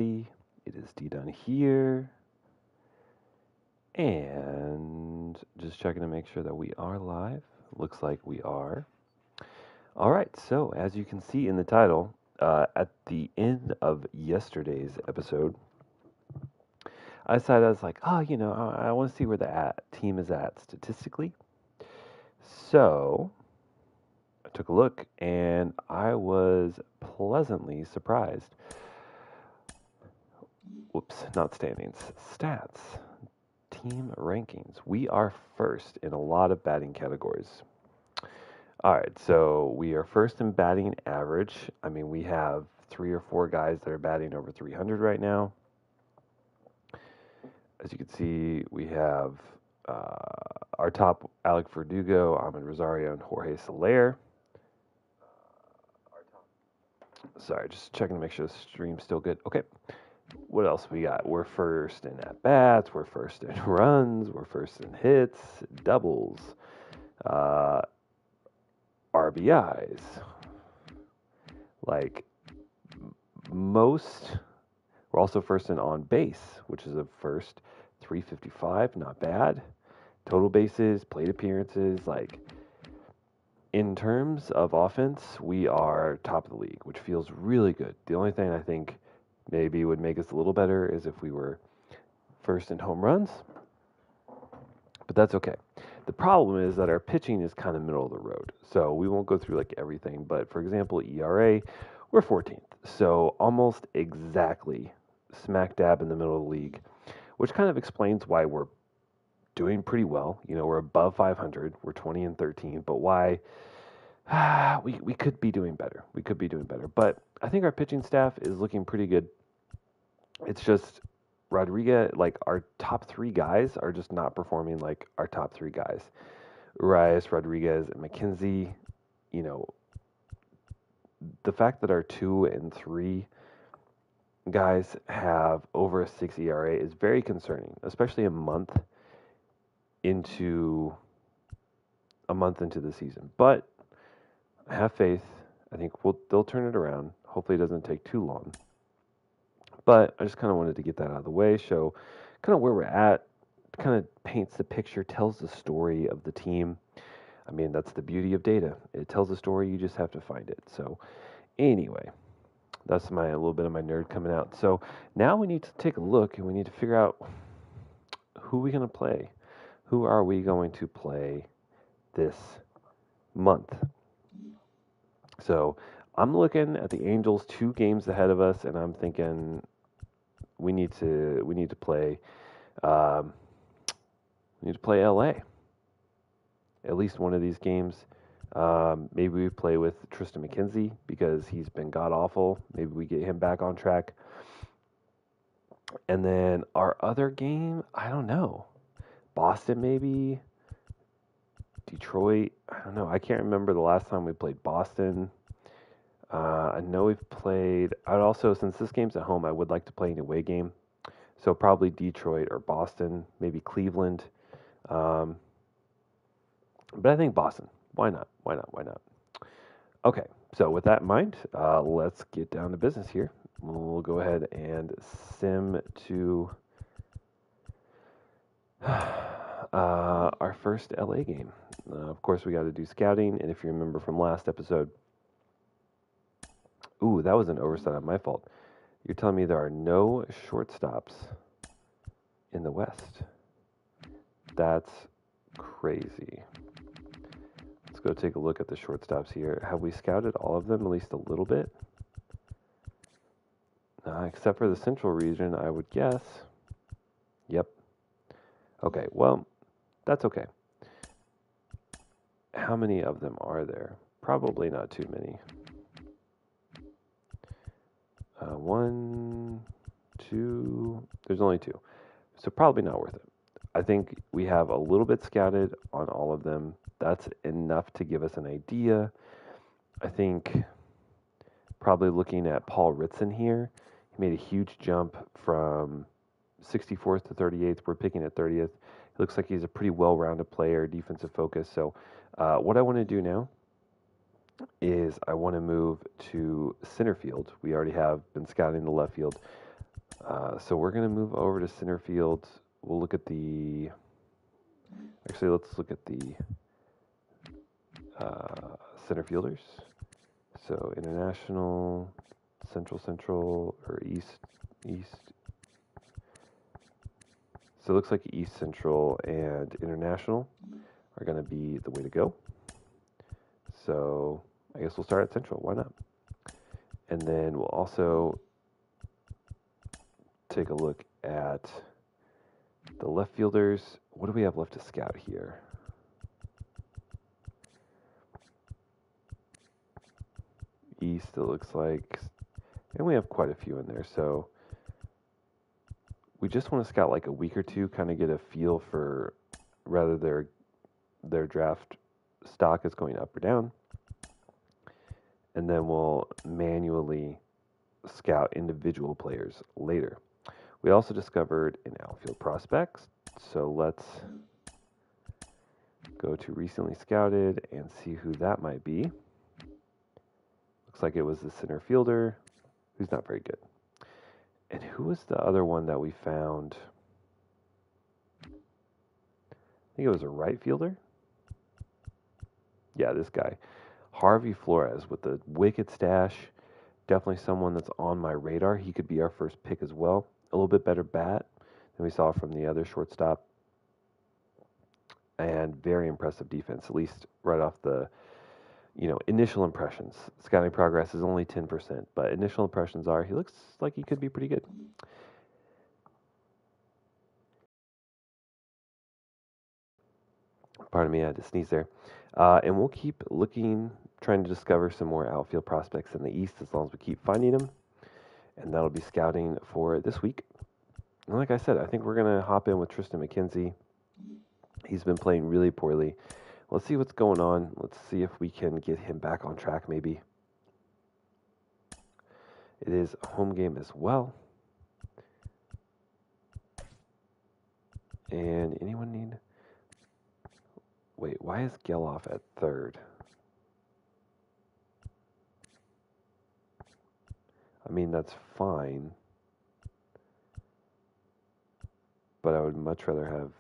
It is D done here. And just checking to make sure that we are live. Looks like we are. All right, so as you can see in the title, at the end of yesterday's episode, I decided I was like, I want to see where the team is at statistically. So I took a look and I was pleasantly surprised. Whoops, not standings, stats. Team rankings. We are first in a lot of batting categories. All right, so we are first in batting average. I mean, we have 3 or 4 guys that are batting over 300 right now. As you can see, we have our top Alec Verdugo, Ahmed Rosario, and Jorge Soler. Sorry, just checking to make sure the stream's still good. Okay. What else we got? We're first in at bats. We're first in runs. We're first in hits, doubles, uh, RBIs. Like most, we're also first in on base, which is a first 355, not bad. Total bases, plate appearances, like in terms of offense, we are top of the league, which feels really good. The only thing I think maybe would make us a little better is if we were first in home runs, but that's okay. The problem is that our pitching is kind of middle of the road. So we won't go through like everything, but for example, ERA, we're 14th. So almost exactly smack dab in the middle of the league, which kind of explains why we're doing pretty well. You know, we're above 500, we're 20 and 13, but why we could be doing better. We could be doing better. But I think our pitching staff is looking pretty good. It's just Rodriguez, like our top 3 guys are just not performing like our top 3 guys. Urias, Rodriguez, and McKenzie, you know, the fact that our 2 and 3 guys have over a 6 ERA is very concerning, especially a month into the season. But I have faith. I think they'll turn it around. Hopefully, it doesn't take too long. But I just kind of wanted to get that out of the way, show kind of where we're at, kind of paints the picture, tells the story of the team. I mean, that's the beauty of data. It tells a story, you just have to find it. So, anyway, that's a little bit of my nerd coming out. So, now we need to take a look and we need to figure out who we're going to play. Who are we going to play this month? So, I'm looking at the Angels 2 games ahead of us, and I'm thinking we need to play LA. At least one of these games. Maybe we play with Tristan McKenzie because he's been god awful. Maybe we get him back on track. And then our other game, I don't know. Boston maybe. Detroit. I don't know. I can't remember the last time we played Boston. I know we've played. I'd also, since this game's at home, I would like to play an away game. So probably Detroit or Boston, maybe Cleveland. But I think Boston. Why not? Why not? Why not? Okay, so with that in mind, let's get down to business here. We'll go ahead and sim to our first LA game. Of course, we got to do scouting, and if you remember from last episode, ooh, that was an oversight on my fault. You're telling me there are no shortstops in the West. That's crazy. Let's go take a look at the shortstops here. Have we scouted all of them, at least a little bit? Except for the Central region, I would guess. Yep. Okay, well, that's okay. How many of them are there? Probably not too many. 1, 2, there's only 2. So probably not worth it. I think we have a little bit scouted on all of them. That's enough to give us an idea. I think probably looking at Paul Ritson here, he made a huge jump from 64th to 38th. We're picking at 30th. It looks like he's a pretty well-rounded player, defensive focus. So what I want to do now is I want to move to center field. We already have been scouting the left field. So we're going to move over to center field. We'll look at the... Actually, let's look at the center fielders. So international, central, or east. So it looks like East Central and International are going to be the way to go. So I guess we'll start at Central. Why not? And then we'll also take a look at the left fielders. What do we have left to scout here? East, it looks like. And we have quite a few in there. So we just want to scout like a week or two, kind of get a feel for whether their draft stock is going up or down. And then we'll manually scout individual players later. We also discovered an outfield prospect. So let's go to recently scouted and see who that might be. Looks like it was the center fielder, who's not very good. And who was the other one that we found? I think it was a right fielder. Yeah, this guy. Harvey Flores with the wicked stash. Definitely someone that's on my radar. He could be our first pick as well. A little bit better bat than we saw from the other shortstop. And very impressive defense, at least right off the, initial impressions. Scouting progress is only 10%, but initial impressions are he looks like he could be pretty good. Pardon me, I had to sneeze there. And we'll keep looking, trying to discover some more outfield prospects in the East as long as we keep finding them. And that'll be scouting for this week. And like I said, I think we're going to hop in with Tristan McKenzie. He's been playing really poorly. Let's see what's going on. Let's see if we can get him back on track maybe. It is a home game as well. And anyone need... Wait, why is Geloff at third? I mean, that's fine. But I would much rather have...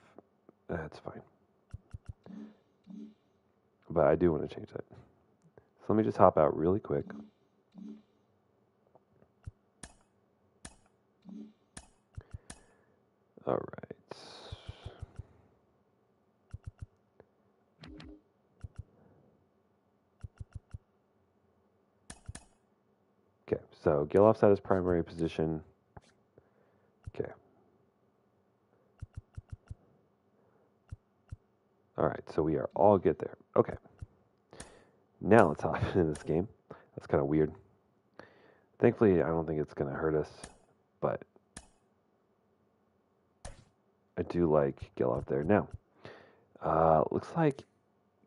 That's fine. But I do want to change that. So let me just hop out really quick. All right. Okay, so Geloff's at his primary position. Okay. All right, so we are all good there. Okay. Now let's hop into this game. That's kind of weird. Thankfully, I don't think it's going to hurt us, but I do like Geloff there. Now, looks like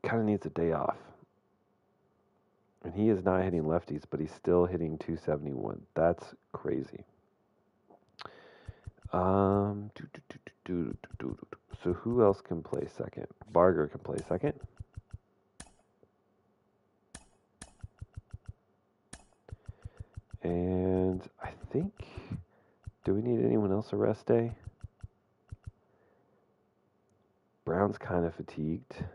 kind of needs a day off. And he is not hitting lefties, but he's still hitting 271. That's crazy. So who else can play second? Barger can play second. And I think, do we need anyone else a rest day? Brown's kind of fatigued.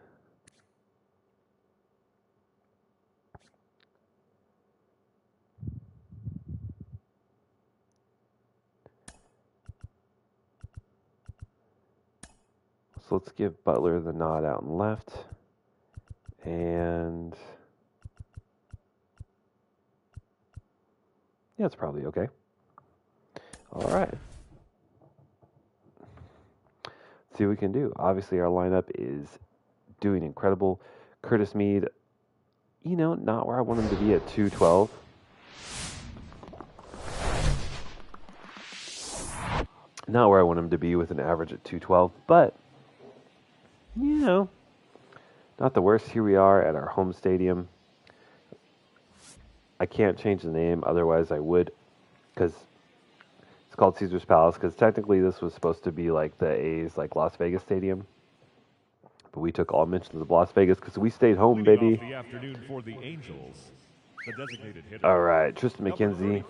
So let's give Butler the nod out and left. And yeah, it's probably okay. All right. See what we can do. Obviously, our lineup is doing incredible. Curtis Mead, not where I want him to be at 212. Not where I want him to be with an average at 212, but, not the worst. Here we are at our home stadium. I can't change the name, otherwise I would, because it's called Caesar's Palace, because technically this was supposed to be like the A's, like Las Vegas Stadium. But we took all mentions of Las Vegas because we stayed home, baby. The afternoon for the Angels, the designated hitter. All right, Tristan McKenzie.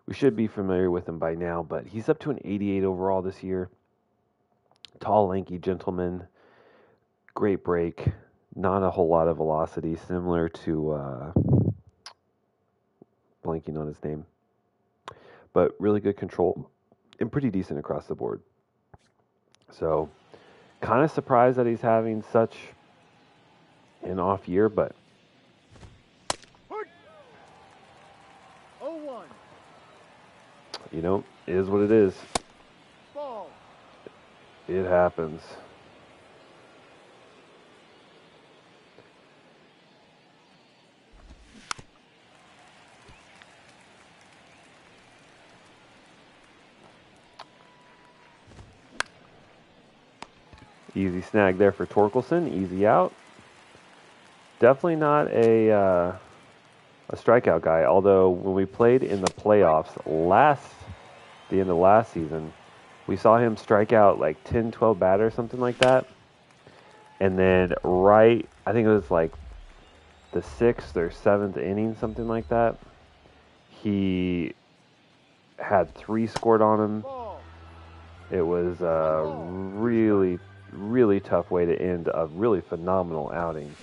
We should be familiar with him by now, but he's up to an 88 overall this year. Tall, lanky gentleman. Great break. Not a whole lot of velocity, similar to blanking on his name. But really good control and pretty decent across the board. So, kind of surprised that he's having such an off year, but 0-1. You know, it is what it is. Ball. It happens. Easy snag there for Torkelson. Easy out. Definitely not a strikeout guy. Although when we played in the playoffs the end of last season, we saw him strike out like 10, 12 batters, something like that. And then I think it was like the 6th or 7th inning, something like that, he had 3 scored on him. It was a really, really tough way to end a really phenomenal outing.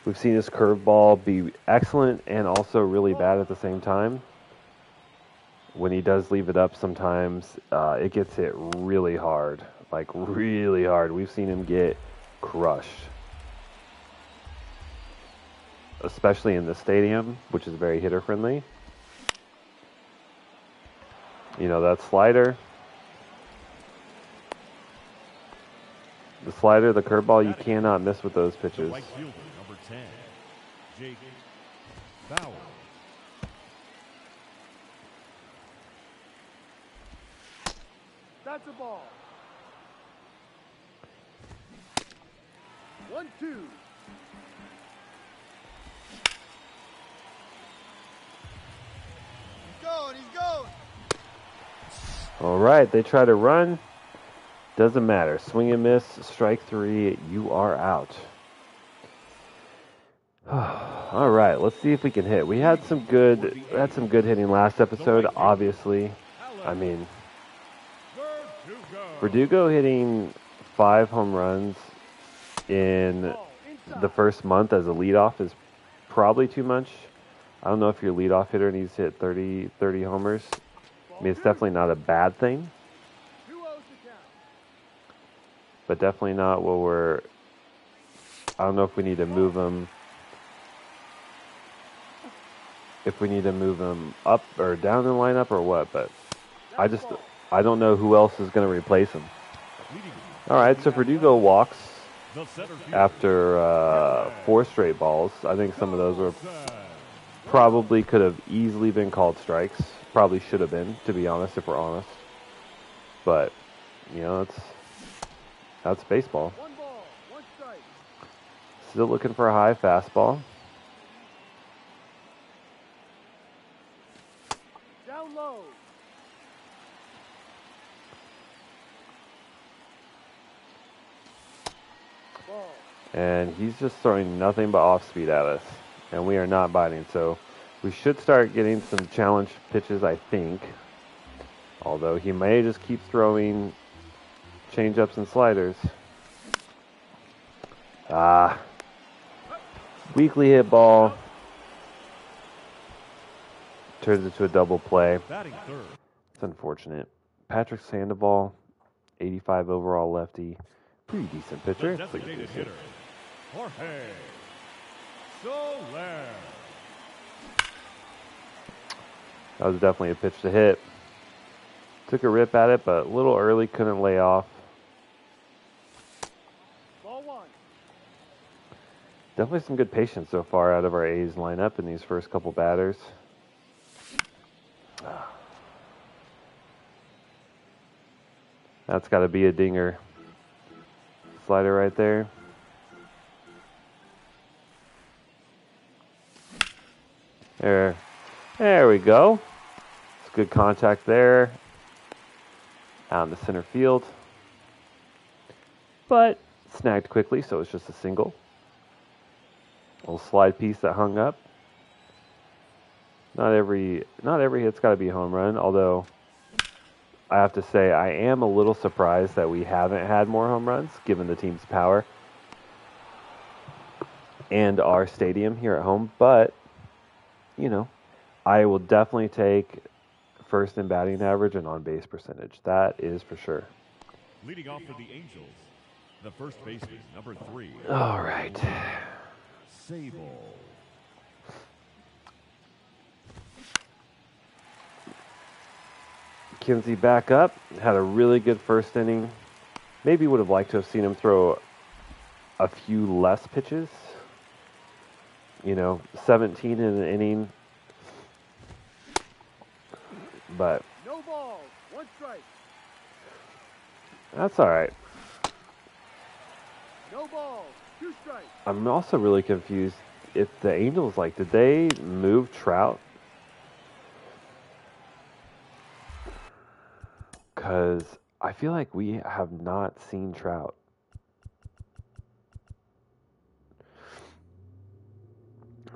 We've seen his curveball be excellent and also really bad at the same time. When he does leave it up sometimes, it gets hit really hard. Like, really hard. We've seen him get crushed. Especially in the stadium, which is very hitter-friendly. You know, that slider. The slider, the curveball, you cannot miss with those pitches. Right fielder, number 10, Jake Bauer. That's a ball. 1-2. He's going. All right, they try to run. Doesn't matter. Swing and miss, strike 3, you are out. All right, let's see if we can hit. We had some good hitting last episode, obviously. I mean, Verdugo hitting 5 home runs in the first month as a leadoff is probably too much. I don't know if you're a leadoff hitter and he's hit 30 homers. I mean, it's definitely not a bad thing. But definitely not what I don't know if we need to move him. If we need to move him up or down in the lineup or what, but I don't know who else is going to replace him. All right, so Verdugo walks after 4 straight balls. I think some of those probably could have easily been called strikes. Probably should have been, to be honest, if we're honest. But, you know, that's baseball. 1 ball, 1 strike. Still looking for a high fastball. Down low. Ball. And he's just throwing nothing but off-speed at us. And we are not biting. So we should start getting some challenge pitches, I think. Although he may just keep throwing change-ups and sliders. Weakly hit ball. Turns into a double play. It's unfortunate. Patrick Sandoval, 85 overall lefty. Pretty decent pitcher. Designated hitter, Jorge Soler. That was definitely a pitch to hit. Took a rip at it, but a little early, couldn't lay off. Ball 1. Definitely some good patience so far out of our A's lineup in these first couple batters. That's got to be a dinger. Slider right there. There we go. It's good contact there. out in the center field. But snagged quickly, so it's just a single. Little slide piece that hung up. Not every hit's got to be a home run, although I have to say I am a little surprised that we haven't had more home runs, given the team's power and our stadium here at home. But, you know, I will definitely take first in batting average and on-base percentage. That is for sure. Leading off for the Angels, the first baseman, number 3. All right. Sable. Kinsey back up. Had a really good first inning. Maybe would have liked to have seen him throw a few less pitches. 17 in an inning. But no balls, 1 strike. That's all right. No balls, 2 strikes. I'm also really confused if the Angels, did they move Trout? Because I feel like we have not seen Trout.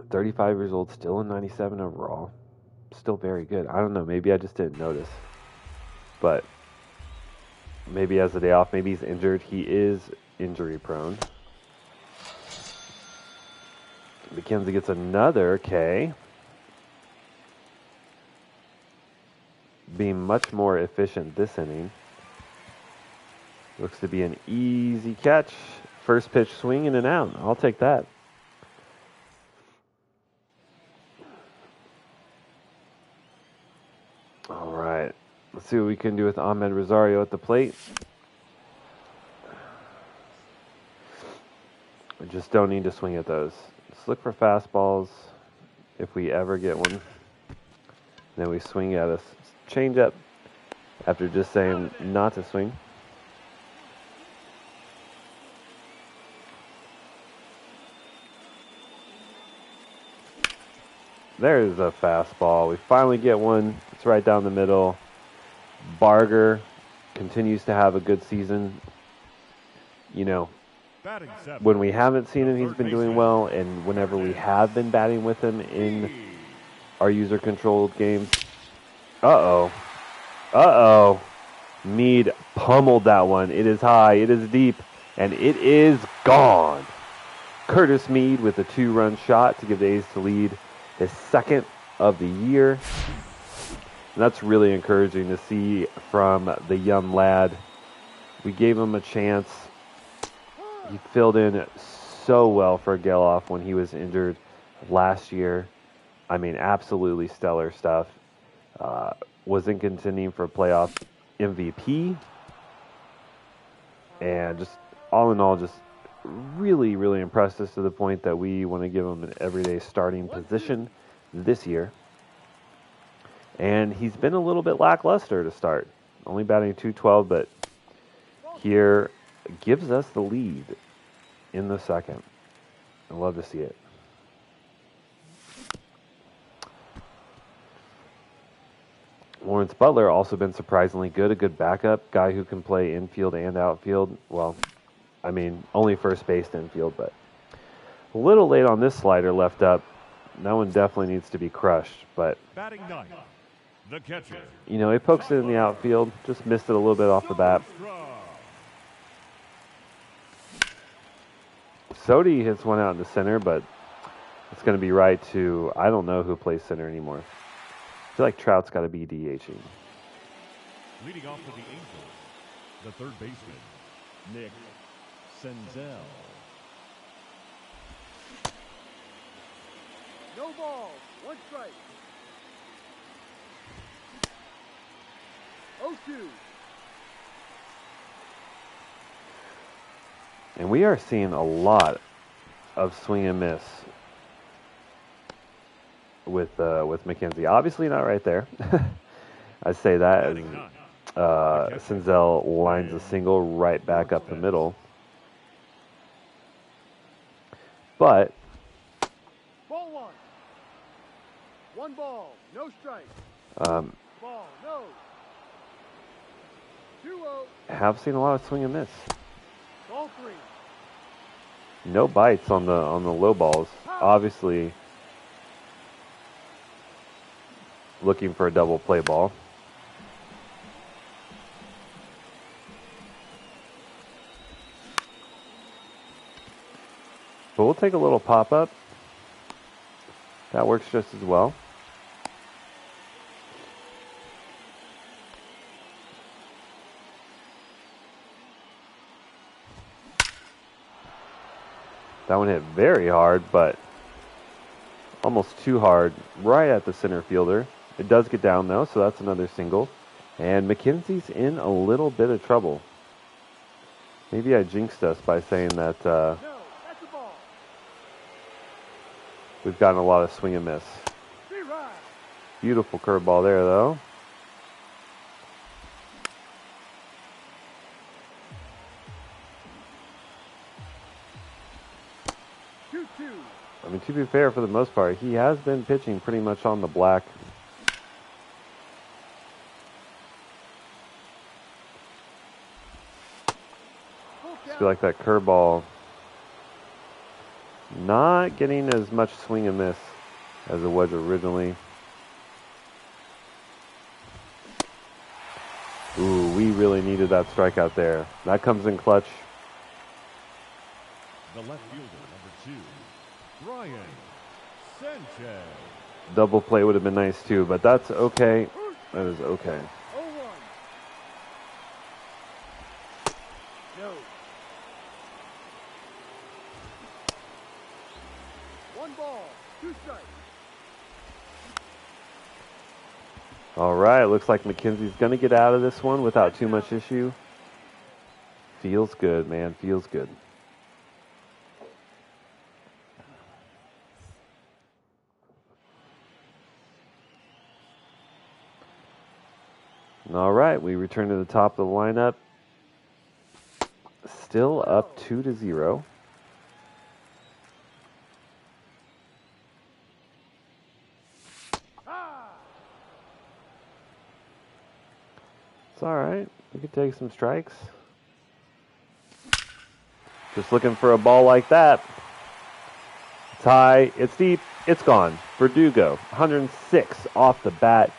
.35 years old, still in 97 overall. Still very good. I don't know. Maybe I just didn't notice. But maybe he has a day off. Maybe he's injured. He is injury prone. McKenzie gets another K. Being much more efficient this inning. Looks to be an easy catch. First pitch swing in and out. I'll take that. All right. Let's see what we can do with Ahmed Rosario at the plate. We just don't need to swing at those. Let's look for fastballs if we ever get one. Then we swing at a changeup after just saying not to swing. There's a fastball. We finally get one. It's right down the middle. Barger continues to have a good season. When we haven't seen him, he's been doing well. And whenever we have been batting with him in our user-controlled games. Uh-oh. Meade pummeled that one. It is high. It is deep. And it is gone. Curtis Meade with a 2-run shot to give the A's the lead. His second of the year. And that's really encouraging to see from the young lad. We gave him a chance. He filled in so well for Geloff when he was injured last year. I mean, absolutely stellar stuff. Was in contending for playoff MVP. And just all in all, just really, really impressed us to the point that we want to give him an everyday starting position this year. And he's been a little bit lackluster to start. Only batting .212, but here gives us the lead in the second. I love to see it. Lawrence Butler also been surprisingly good, a good backup, guy who can play infield and outfield. Well, I mean, only first base to infield, but a little late on this slider left up. That one definitely needs to be crushed, but batting ninth, the catcher. He pokes it in the outfield, just missed it a little bit off the bat. Sodi hits one out in the center, but it's going to be right to, I don't know who plays center anymore. I feel like Trout's got to be DHing. Leading off for the Angels, the third baseman, Nick Senzel. No balls, 1 strike. 0-2. And we are seeing a lot of swing and miss with McKenzie. Obviously not right there. I say that as Senzel lines a single right back up the middle. But Ball 1. 1 ball, no strike. um, Ball, no. 2-0. have seen a lot of swing and miss. Ball 3. No bites on the low balls. Obviously looking for a double play ball. But we'll take a little pop up. That works just as well. That one hit very hard, but almost too hard, right at the center fielder. It does get down, though, so that's another single. And McKenzie's in a little bit of trouble. Maybe I jinxed us by saying that No, that's the ball. we've gotten a lot of swing and miss. Be right. Beautiful curveball there, though. I mean, to be fair, for the most part, he has been pitching pretty much on the black. I feel like that curveball not getting as much swing and miss as it was originally. Ooh, we really needed that strikeout there. That comes in clutch. The left fielder, number 2, Brian Sanchez. Double play would have been nice too, but that's okay. That is okay. 0-1. No. 1 ball, 2 strikes. All right, looks like McKenzie's going to get out of this one without too much issue. Feels good, man. Feels good. All right, we return to the top of the lineup. Still up 2-0. It's all right. We could take some strikes. Just looking for a ball like that. It's high. It's deep. It's gone. Verdugo, 106 off the bat.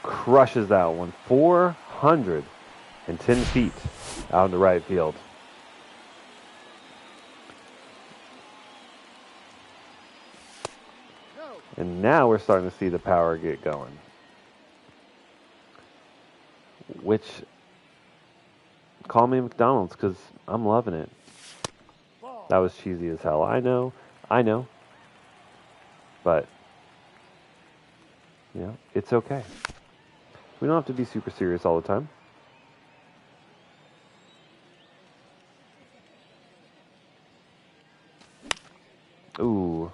Crushes that one. 410 feet out into right field. And now we're starting to see the power get going. Which, call me McDonald's because I'm loving it. That was cheesy as hell. I know. But, you know, it's okay. We don't have to be super serious all the time. Ooh.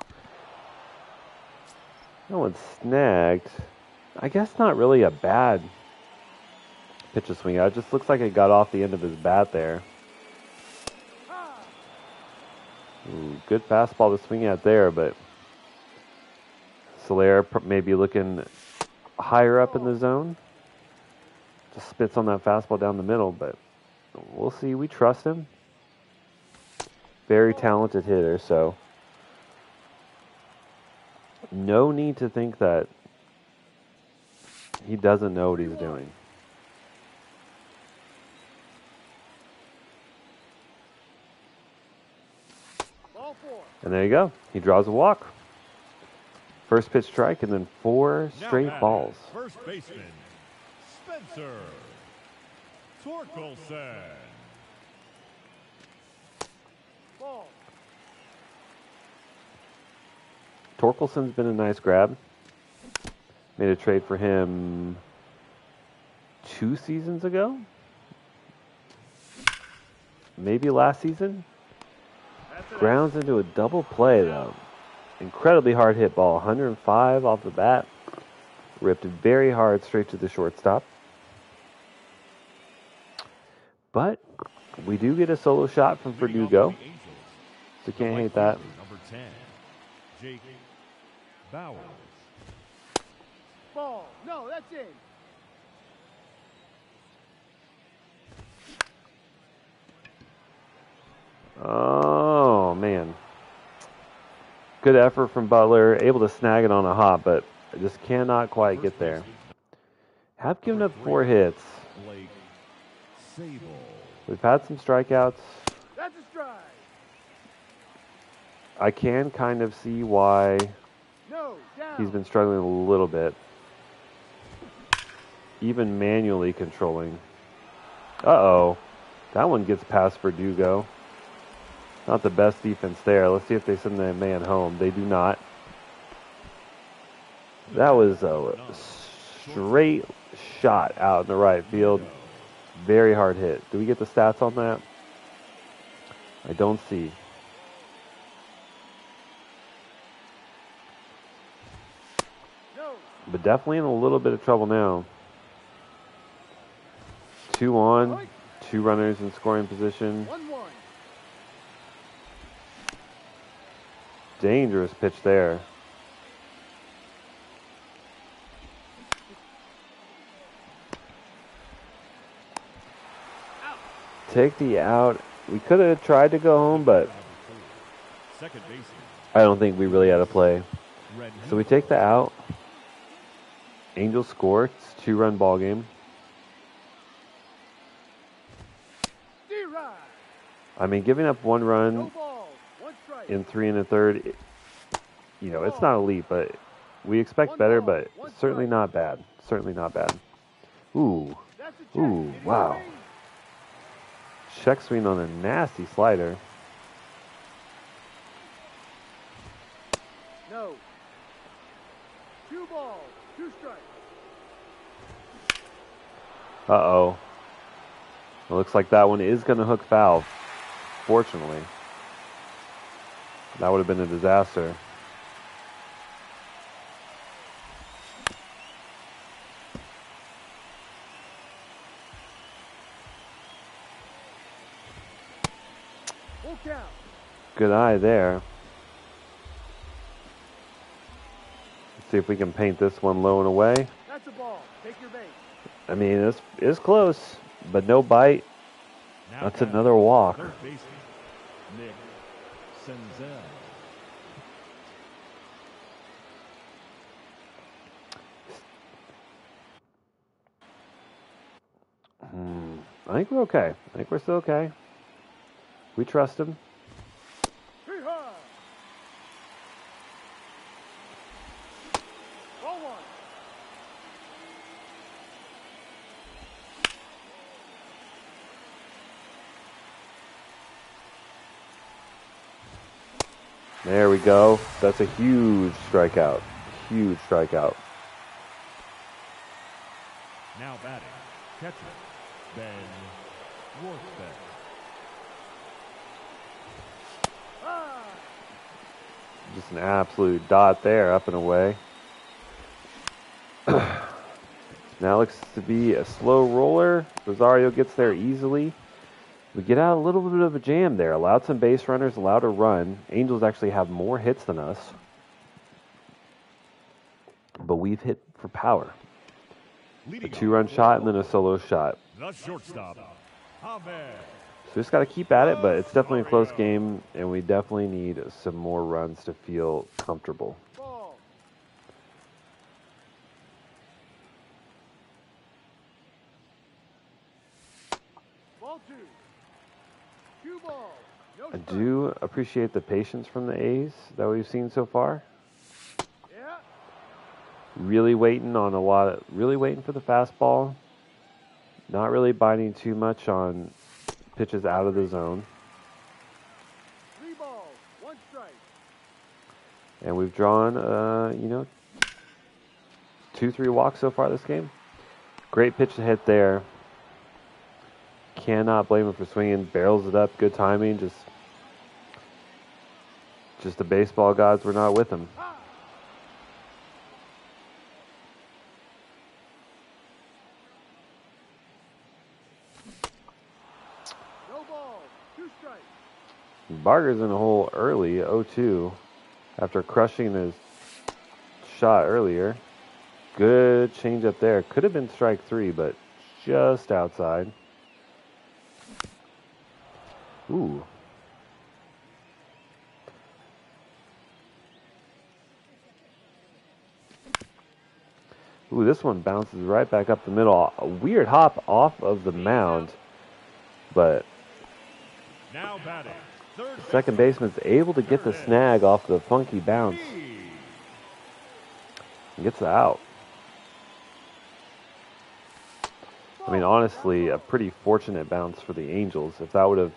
That one's snagged. I guess not really a bad pitch to swing out. It just looks like it got off the end of his bat there. Ooh, good fastball to swing at there, but Soler maybe looking higher up in the zone. Just spits on that fastball down the middle, but we'll see. We trust him. Very talented hitter, so no need to think that he doesn't know what he's doing. And there you go. He draws a walk. First pitch strike, and then 4 straight balls. First baseman, Spencer Torkelson. Ball. Torkelson's been a nice grab. Made a trade for him 2 seasons ago. Maybe last season. Grounds into a double play, though. Incredibly hard hit ball. 105 off the bat. Ripped very hard straight to the shortstop. But we do get a solo shot from Verdugo. So can't hate that. Number 10, Jake Bowers. Ball. No, that's in. Good effort from Butler, able to snag it on a hop, but just cannot quite get there. Have given up 4 hits. Blake Sable. We've had some strikeouts. That's a strike. I can kind of see why No, down. he's been struggling a little bit. Even manually controlling. Uh-oh. That one gets past Verdugo. Not the best defense there. Let's see if they send that man home. They do not. That was a straight shot out in the right field. Very hard hit. Do we get the stats on that? I don't see. No. But definitely in a little bit of trouble now. 2 on, 2 runners in scoring position. 1-1. Dangerous pitch there. Take the out. We could have tried to go home, but Second baseman. I don't think we really had a play. Red So we take the out. Angels score. It's a 2-run ball game. D-Ride. I mean, giving up 1 No run balls. 1 strike. in 3 1/3, it's not elite, but we expect better, but certainly not bad. Certainly not bad. Ooh. That's a check. Ooh, It is wow. away. Check swing on a nasty slider. No. 2 balls. 2 strikes. Uh-oh. It looks like that one is going to hook foul, fortunately. That would have been a disaster. Full count. Good eye there. Let's see if we can paint this one low and away. That's a ball. Take your base. I mean, it's close, but no bite. Now That's batting. another walk. Third baseman. Nick Senzel. I think we're okay. I think we're still okay. We trust him. Hee-haw. Ball 1. There we go. That's a huge strikeout. Huge strikeout. Now batting. Catcher. Ben Warfbeck. Ah. Just an absolute dot there, up and away. Now looks to be a slow roller. Rosario gets there easily. We get out a little bit of a jam there. Allowed some base runners, allowed a run. Angels actually have more hits than us. But we've hit for power. A Leading 2-run off, shot and then a solo shot. the shortstop. Ahmed. So just got to keep at it, but it's definitely a close game, and we definitely need some more runs to feel comfortable. Ball. Ball 2. 2 balls. No I strikes. do appreciate the patience from the A's that we've seen so far. Yeah. Really waiting for the fastball. Not really biting too much on pitches out of the zone. 3 balls. 1 strike. And we've drawn, 2-3 walks so far this game. Great pitch to hit there. Cannot blame him for swinging. Barrels it up. Good timing. Just the baseball gods were not with him. Ah. No balls. 2 strikes. Barger's in a hole early, 0-2, after crushing his shot earlier. Good change up there. Could have been strike 3, but just outside. Ooh. Ooh, this one bounces right back up the middle. A weird hop off of the mound, but Now batting. Third the second baseman's able to get the snag off the funky bounce. And gets the out. I mean, honestly, a pretty fortunate bounce for the Angels. If that would have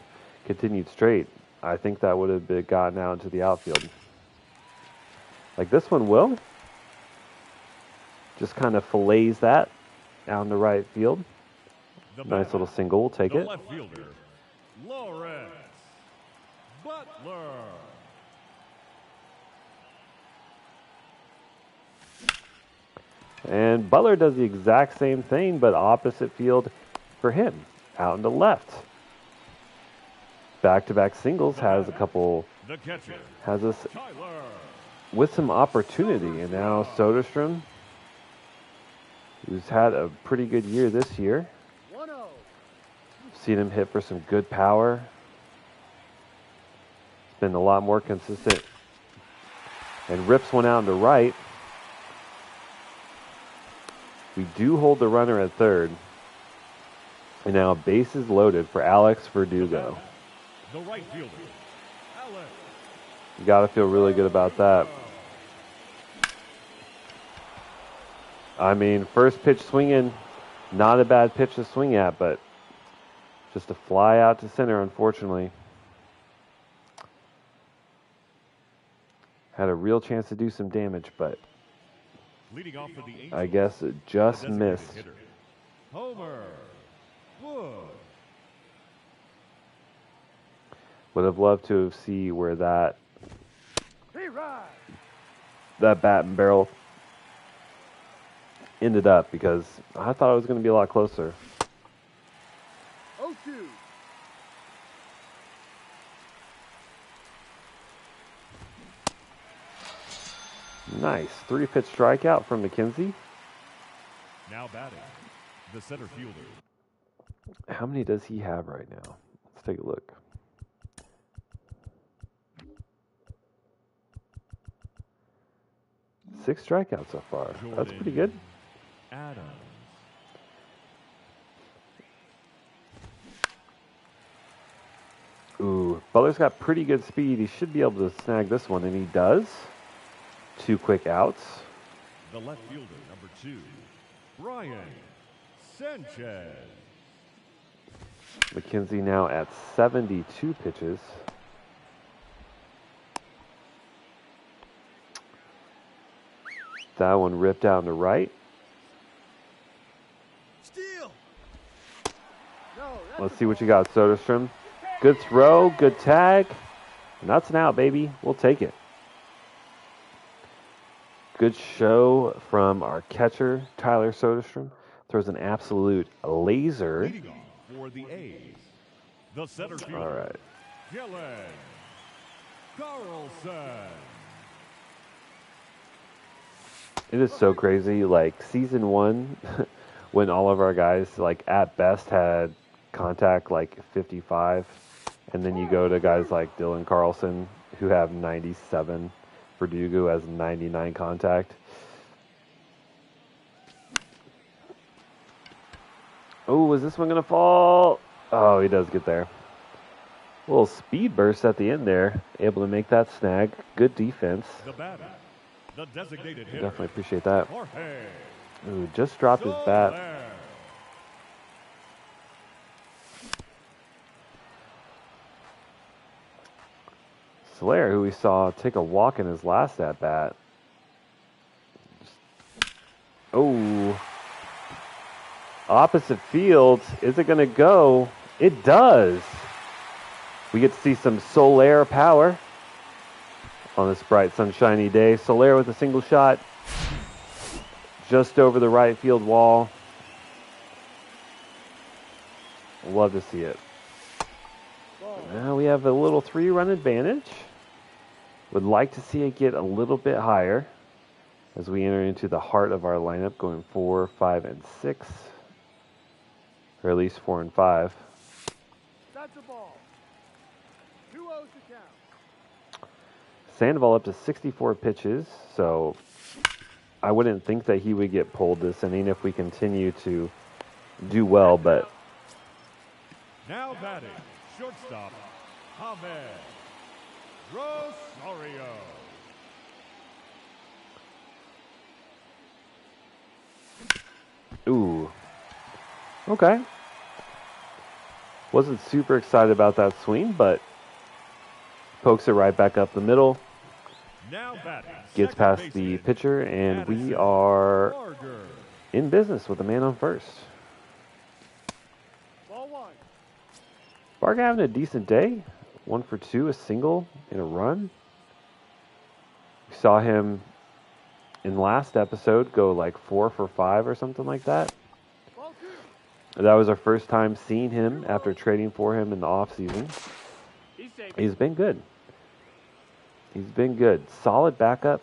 continued straight, I think that would have been gotten out into the outfield. Like this one will. Just kind of fillets that down the right field. Nice little single. We'll take it. Left fielder, Lawrence Butler. And Butler does the exact same thing, but opposite field for him, out into left. Back-to-back singles, has a couple, The catcher, has us Tyler. with some opportunity. And now Soderstrom, who's had a pretty good year this year. 1-0. Seen him hit for some good power. It's been a lot more consistent. And rips one out into right. We do hold the runner at third. And now bases loaded for Alex Verdugo. The right fielder, Alex. You got to feel really good about that. I mean, first pitch swinging, not a bad pitch to swing at, but just a fly out to center, unfortunately. Had a real chance to do some damage, but Leading off for the Angels, I guess it just designated missed. hitter, Homer Bush. Would have loved to have seen where that Hey, ride. bat and barrel ended up, because I thought it was going to be a lot closer. 0-2. Nice. 3-pitch strikeout from McKenzie. Now batting, the center fielder, How many does he have right now? Let's take a look. Six strikeouts so far. That's pretty good. Adams. Ooh, Butler's got pretty good speed. He should be able to snag this one, and he does. 2 quick outs. The left fielder, number 2, Brian Sanchez. McKenzie now at 72 pitches. That one ripped down to right. Steal. No, that's Let's a see what you ball. got, Soderstrom. Good throw, good tag. And that's an out, baby. We'll take it. Good show from our catcher, Tyler Soderstrom. Throws an absolute laser. Leading off for the A's, the center fielder, All right. Dylan Carlson. It is so crazy. Like, season 1, when all of our guys, like, at best had contact, like, 55. And then you go to guys like Dylan Carlson, who have 97. Verdugo has 99 contact. Oh, is this one going to fall? Oh, he does get there. A little speed burst at the end there. Able to make that snag. Good defense. The batter, the designated hitter, Definitely appreciate that. Jorge Ooh, just dropped his bat. Soler. Soler, who we saw take a walk in his last at-bat. Oh. Opposite field. Is it going to go? It does. We get to see some Soler power on this bright, sunshiny day. Soler with a single shot just over the right field wall. Love to see it. Now we have a little 3-run advantage. Would like to see it get a little bit higher as we enter into the heart of our lineup, going 4, 5, and 6. Or at least 4 and 5. That's a ball. 2-0 to count. Sandoval up to 64 pitches, so I wouldn't think that he would get pulled this inning if we continue to do well, but Now batting, shortstop, Javier Rosario. ooh. Okay. Wasn't super excited about that swing, but pokes it right back up the middle. Now batting, Gets second past the baseman, pitcher, and we Madison are Barger. in business with a man on first. Ball one. Barger having a decent day. 1 for 2, a single, and a run. We saw him in the last episode go like 4 for 5 or something like that. Ball two. That was our first time seeing him after trading for him in the offseason. He's safe. He's been good. He's been good. Solid backup.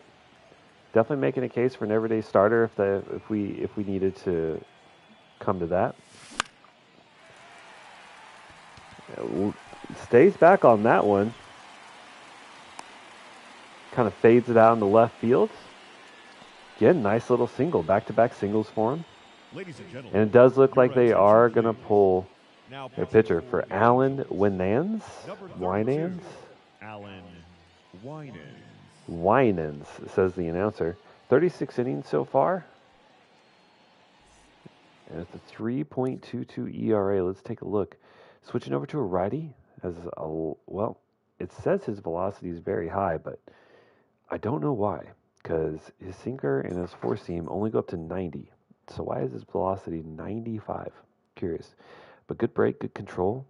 Definitely making a case for an everyday starter if we needed to come to that. Stays back on that one. Kind of fades it out in the left field. Again, nice little single. Back-to-back singles for him. Ladies and gentlemen, And it does look like your they are attention, going to please. pull Now their pitching pitcher for the Alan Winans. number 32, Winans? Alan Winans. Winans, says the announcer. 36 innings so far. And it's a 3.22 ERA. Let's take a look. Switching over to a righty. Well, it says his velocity is very high, but I don't know why. Because his sinker and his four seam only go up to 90. So why is his velocity 95? Curious. But good break, good control.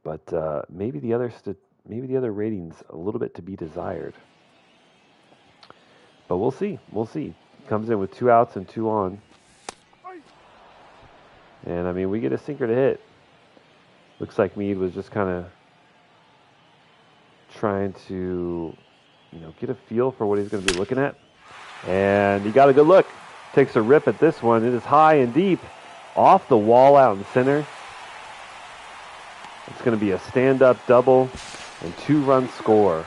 But maybe the other ratings a little bit to be desired. But we'll see. We'll see. Comes in with 2 outs and 2 on. And I mean, we get a sinker to hit. Looks like Meade was just kind of trying to, get a feel for what he's going to be looking at. And he got a good look. Takes a rip at this one. It is high and deep. Off the wall out in center. It's going to be a stand-up double and 2-run score.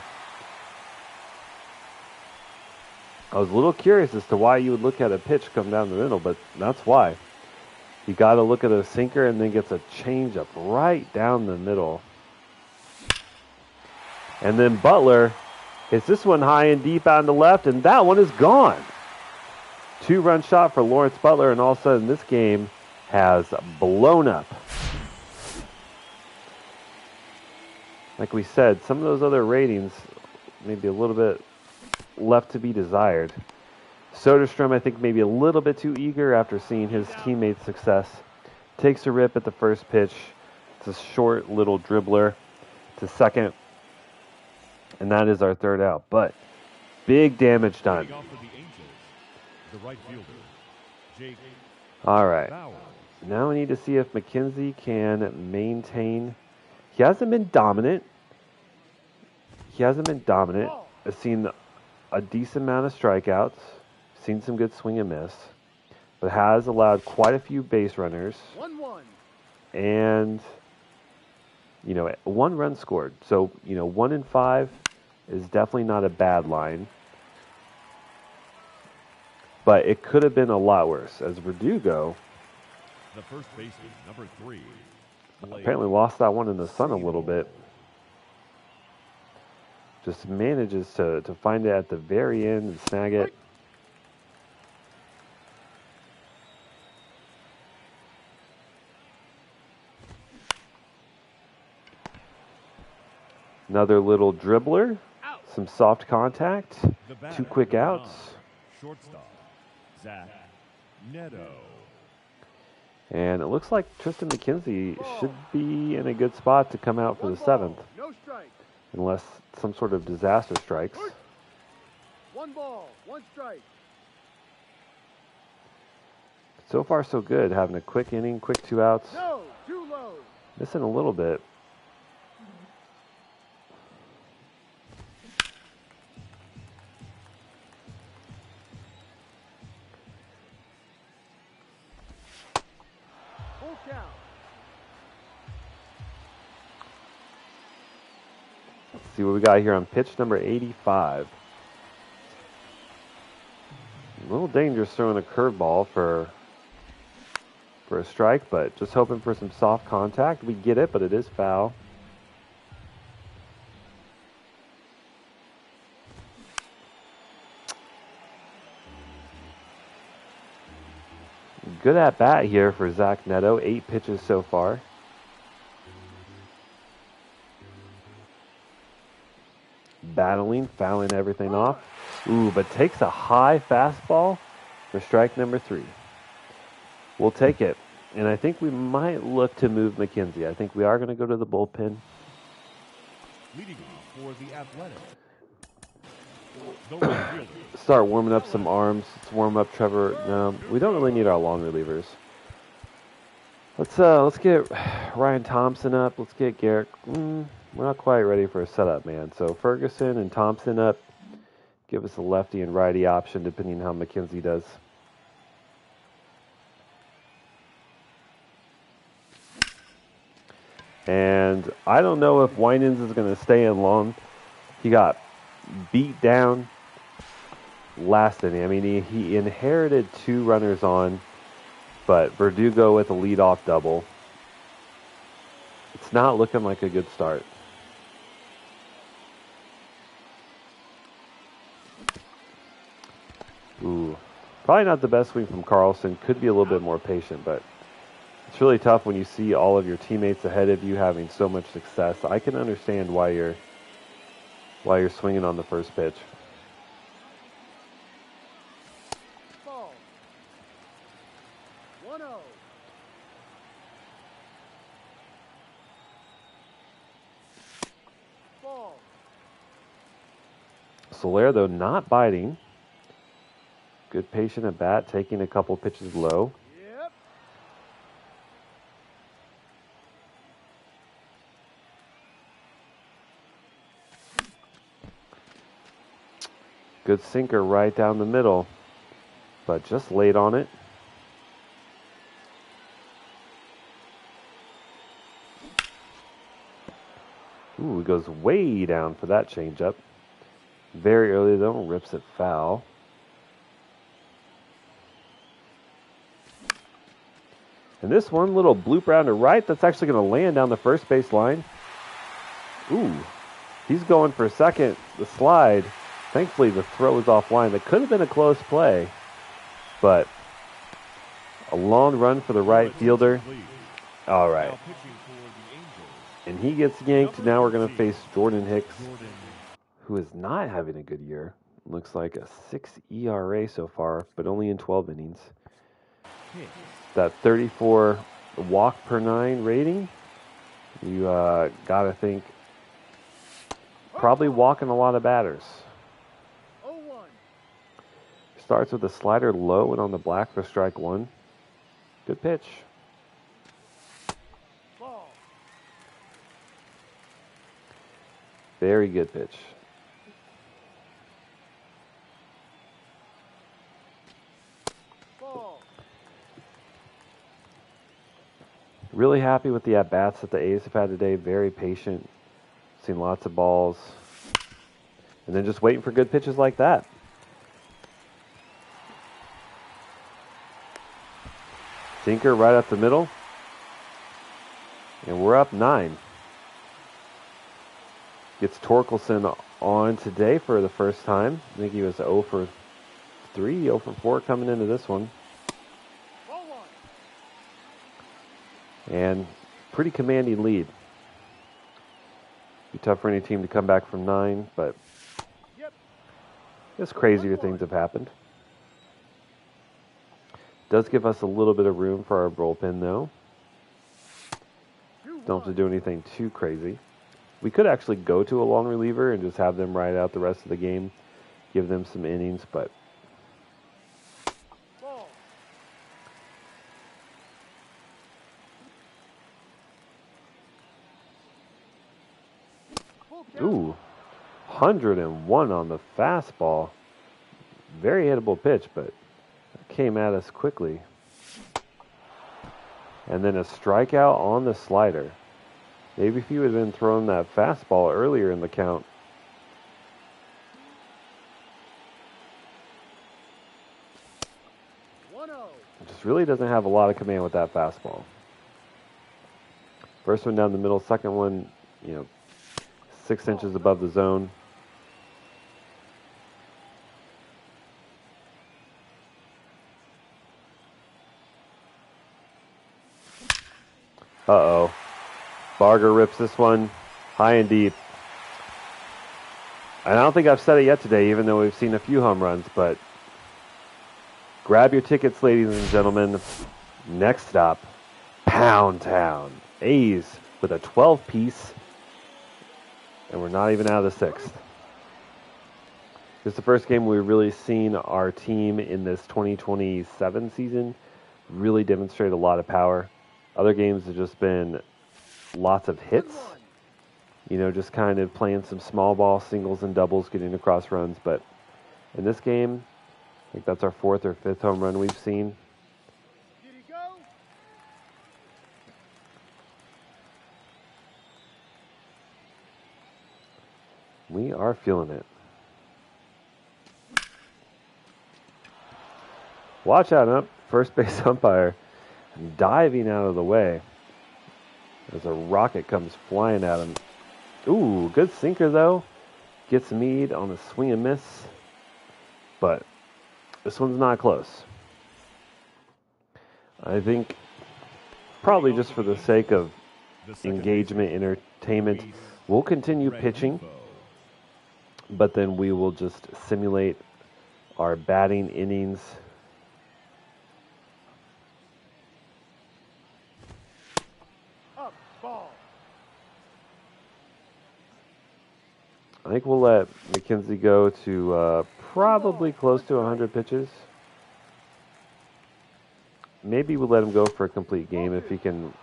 I was a little curious as to why you would look at a pitch come down the middle, but that's why. You got to look at a sinker and then gets a changeup right down the middle. And then Butler hits this one high and deep out in the left, and that one is gone. 2-run shot for Lawrence Butler, and all of a sudden this game has blown up. Like we said, some of those other ratings maybe a little bit left to be desired. Soderstrom, I think, maybe a little bit too eager after seeing his teammates' success. Takes a rip at the first pitch. It's a short little dribbler to second. And that is our 3rd out. But big damage done. Leading off for the Angels, the right fielder, Jake All right. Bauer. Now we need to see if McKenzie can maintain. He hasn't been dominant. I've seen a decent amount of strikeouts. Seen some good swing and miss. But has allowed quite a few base runners. 1-1. And, 1 run scored. So, 1 in 5 is definitely not a bad line. But it could have been a lot worse. As Verdugo The first baseman, number 3. Blake apparently lost that one in the sun a little bit. Just manages to find it at the very end and snag it. Another little dribbler. Some soft contact. The batter, 2 quick number outs. 9, shortstop, Zach Neto. And it looks like Tristan McKenzie should be in a good spot to come out for the 7th. No strike. Unless some sort of disaster strikes. 1 ball, 1 strike. So far, so good. Having a quick inning, quick 2 outs. No, too low. Missing a little bit. Full count. Let's see what we got here on pitch number 85. little dangerous throwing a curveball for a strike, but just hoping for some soft contact. We get it, but it is foul. Good at bat here for Zach Neto. 8 pitches so far. Battling, fouling everything off. Ooh, but takes a high fastball for strike number 3. We'll take it. And I think we might look to move McKenzie. I think we are going to go to the bullpen. Leading off for the Athletic. The right fielder. Start warming up some arms. Let's warm up Trevor. No, we don't really need our long relievers. Let's get Ryan Thompson up. Let's get Garrett. We're not quite ready for a setup, man. So Ferguson and Thompson up. Give us a lefty and righty option depending on how McKenzie does. And I don't know if Winans is going to stay in long. He got beat down last inning. I mean, he inherited 2 runners on, but Verdugo with a leadoff double. It's not looking like a good start. Ooh, probably not the best swing from Carlson. Could be a little bit more patient, but it's really tough when you see all of your teammates ahead of you having so much success. I can understand why you're swinging on the first pitch. Ball. 1-0. Ball. Soler, though, not biting. Good patient at bat, taking a couple pitches low. Yep. Good sinker right down the middle, but just late on it. Ooh, it goes way down for that changeup. Very early, though, rips it foul. And this one little bloop round to right, that's actually going to land down the first base line. Ooh, he's going for second, the slide. Thankfully, the throw is offline. That could have been a close play, but a long run for the right fielder. All right. And he gets yanked. Now we're going to face Jordan Hicks, who is not having a good year. Looks like a 6 ERA so far, but only in 12 innings. That 34 walk per 9 rating, you got to think probably walking a lot of batters. 0-1. Starts with a slider low and on the black for strike 1. Good pitch. Ball. Very good pitch. Ball. Really happy with the at-bats that the A's have had today. Very patient. Seen lots of balls. And then just waiting for good pitches like that. Sinker right up the middle. And we're up 9. Gets Torkelson on today for the first time. I think he was 0 for 3, 0 for 4 coming into this one. Ball 1. And pretty commanding lead. Be tough for any team to come back from 9, but Yep. I guess crazier things have happened. Does give us a little bit of room for our bullpen, though. Don't have to do anything too crazy. We could actually go to a long reliever and just have them ride out the rest of the game, give them some innings, but Ball. Full count. ooh, 101 on the fastball. Very hittable pitch, but it came at us quickly. And then a strikeout on the slider. Maybe if you had been throwing that fastball earlier in the count. Just really doesn't have a lot of command with that fastball. First one down the middle, second one, 6 inches above the zone. Uh-oh. Barger rips this one high and deep. And I don't think I've said it yet today, even though we've seen a few home runs, but grab your tickets, ladies and gentlemen. Next stop, Pound Town. A's with a 12-piece, and we're not even out of the 6th. This is the first game we've really seen our team in this 2027 season really demonstrate a lot of power. Other games have just been lots of hits, just kind of playing some small ball singles and doubles, getting across runs. But in this game, I think that's our 4th or 5th home run we've seen. Did he go? We are feeling it. Watch out, up. First base umpire diving out of the way as a rocket comes flying at him. Ooh, good sinker, though. Gets Mead on a swing and miss. But this one's not close. I think probably just for the sake of engagement, entertainment, we'll continue pitching. But then we will just simulate our batting innings. Up, ball. I think we'll let McKenzie go to probably close to 100 pitches. Maybe we'll let him go for a complete game if he can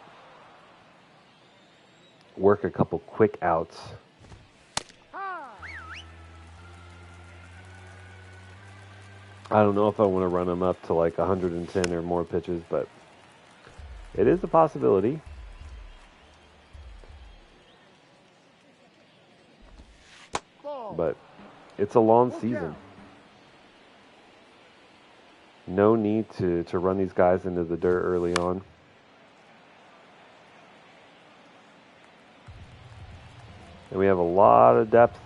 work a couple quick outs. I don't know if I want to run him up to like 110 or more pitches, but it is a possibility. But it's a long season. No need to run these guys into the dirt early on. And we have a lot of depth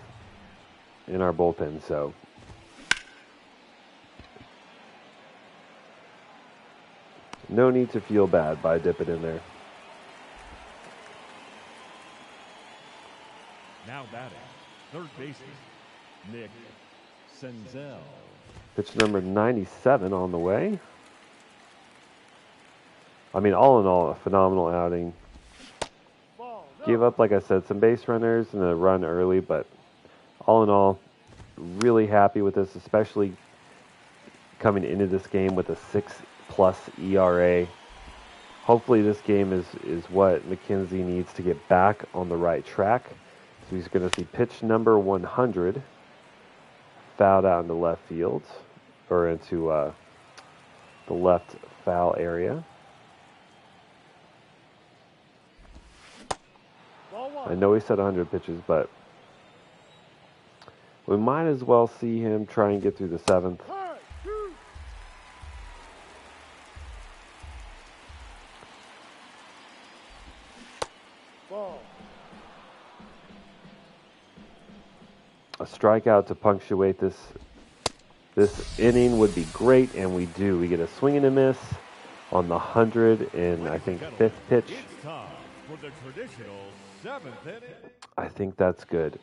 in our bullpen, so no need to feel bad by dipping in there. Now batting, third baseman, Nick Senzel. Pitch number 97 on the way. I mean, all in all, a phenomenal outing. Ball. No. Gave up, like I said, some base runners and a run early, but all in all, really happy with this, especially coming into this game with a 6+ ERA. Hopefully this game is what McKenzie needs to get back on the right track. So he's going to see pitch number 100 fouled out into left field, or into the left foul area. Ball one. I know he said 100 pitches, but we might as well see him try and get through the 7th. High, two. Ball. A strikeout to punctuate this inning would be great, and we do. We get a swing and a miss on the 100 and I think 5th pitch. It's time for the traditional 7th inning. I think that's good.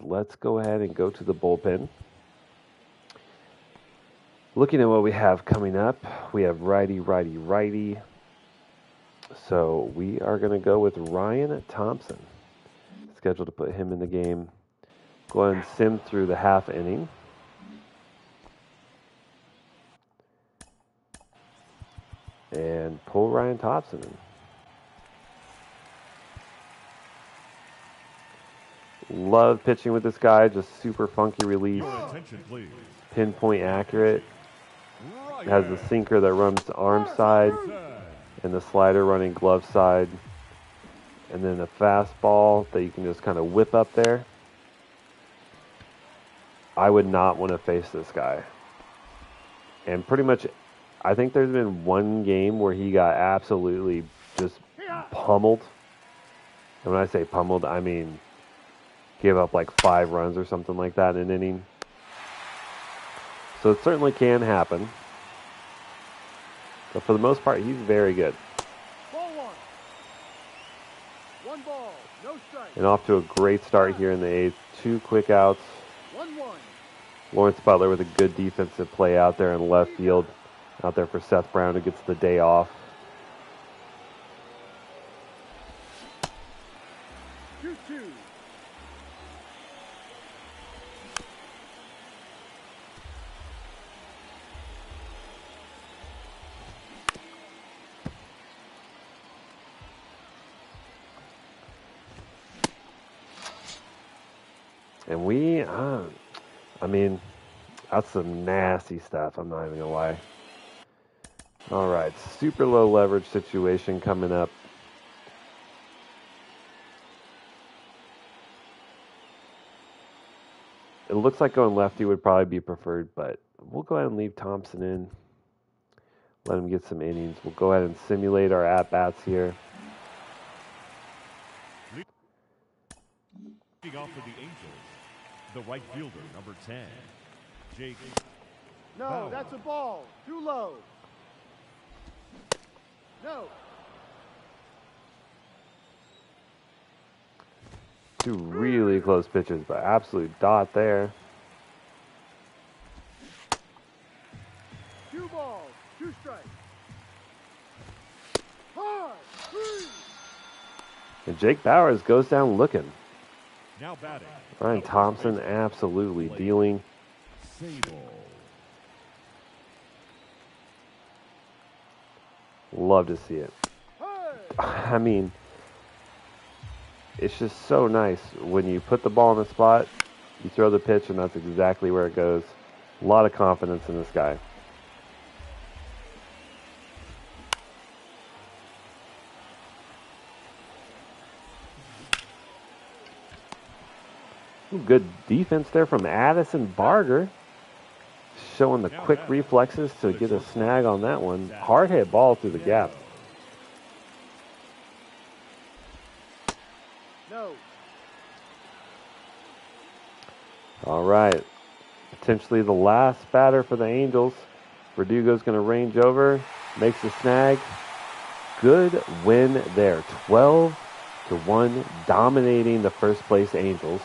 Let's go ahead and go to the bullpen. Looking at what we have coming up, we have righty, righty, righty. So we are going to go with Ryan Thompson. Scheduled to put him in the game. Go ahead and sim through the half inning. And pull Ryan Thompson in. Love pitching with this guy. Just super funky release. Your attention, please. Pinpoint accurate. Right Has the sinker that runs arm side. And the slider running glove side. And then a fastball that you can just kind of whip up there. I would not want to face this guy. And pretty much I think there's been one game where he got absolutely just pummeled. And when I say pummeled, I mean gave up like 5 runs or something like that in an inning. So it certainly can happen. But for the most part, he's very good. Ball one. One ball, no strike. And off to a great start here in the 8th. 2 quick outs. 1-1. Lawrence Butler with a good defensive play out there in left field. Out there for Seth Brown, who gets the day off. 2-2. And we, I mean, that's some nasty stuff. I'm not even going to lie. All right, super low leverage situation coming up. It looks like going lefty would probably be preferred, but we'll go ahead and leave Thompson in. Let him get some innings. We'll go ahead and simulate our at-bats here. Leading off for the Angels, the right fielder, number 10, Jake. No, that's a ball. Too low. No. 2 really close pitches, but absolute dot there. 2 balls, 2 strikes. Hard. 3. And Jake Bowers goes down looking. Now batting. Ryan Thompson absolutely dealing. Sable. Love to see it. I mean, it's just so nice when you put the ball in the spot, you throw the pitch, and that's exactly where it goes. A lot of confidence in this guy. Ooh, good defense there from Addison Barger. Showing the quick reflexes to get a snag on that one. Hard hit ball through the gap. No. All right. Potentially the last batter for the Angels. Verdugo's going to range over. Makes the snag. Good win there. 12-1, dominating the first place Angels.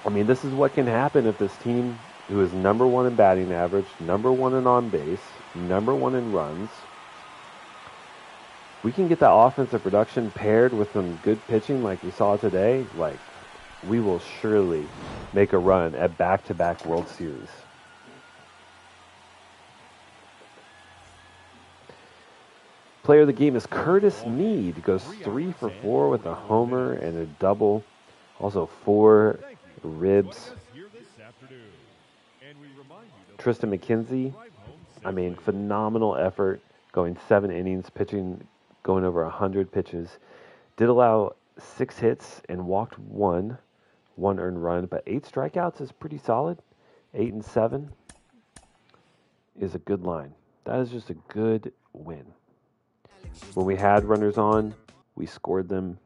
I mean, this is what can happen if this team, who is number 1 in batting average, number 1 in on base, number 1 in runs, we can get that offensive production paired with some good pitching like we saw today, like, we will surely make a run at back-to-back World Series. Player of the game is Curtis Mead. Goes 3 for 4 with a homer and a double. Also 4 ribs. Tristan McKenzie, I mean, phenomenal effort, going 7 innings, pitching, going over 100 pitches. Did allow 6 hits and walked 1 earned run, but 8 strikeouts is pretty solid. 8 and 7 is a good line. That is just a good win. When we had runners on, we scored them.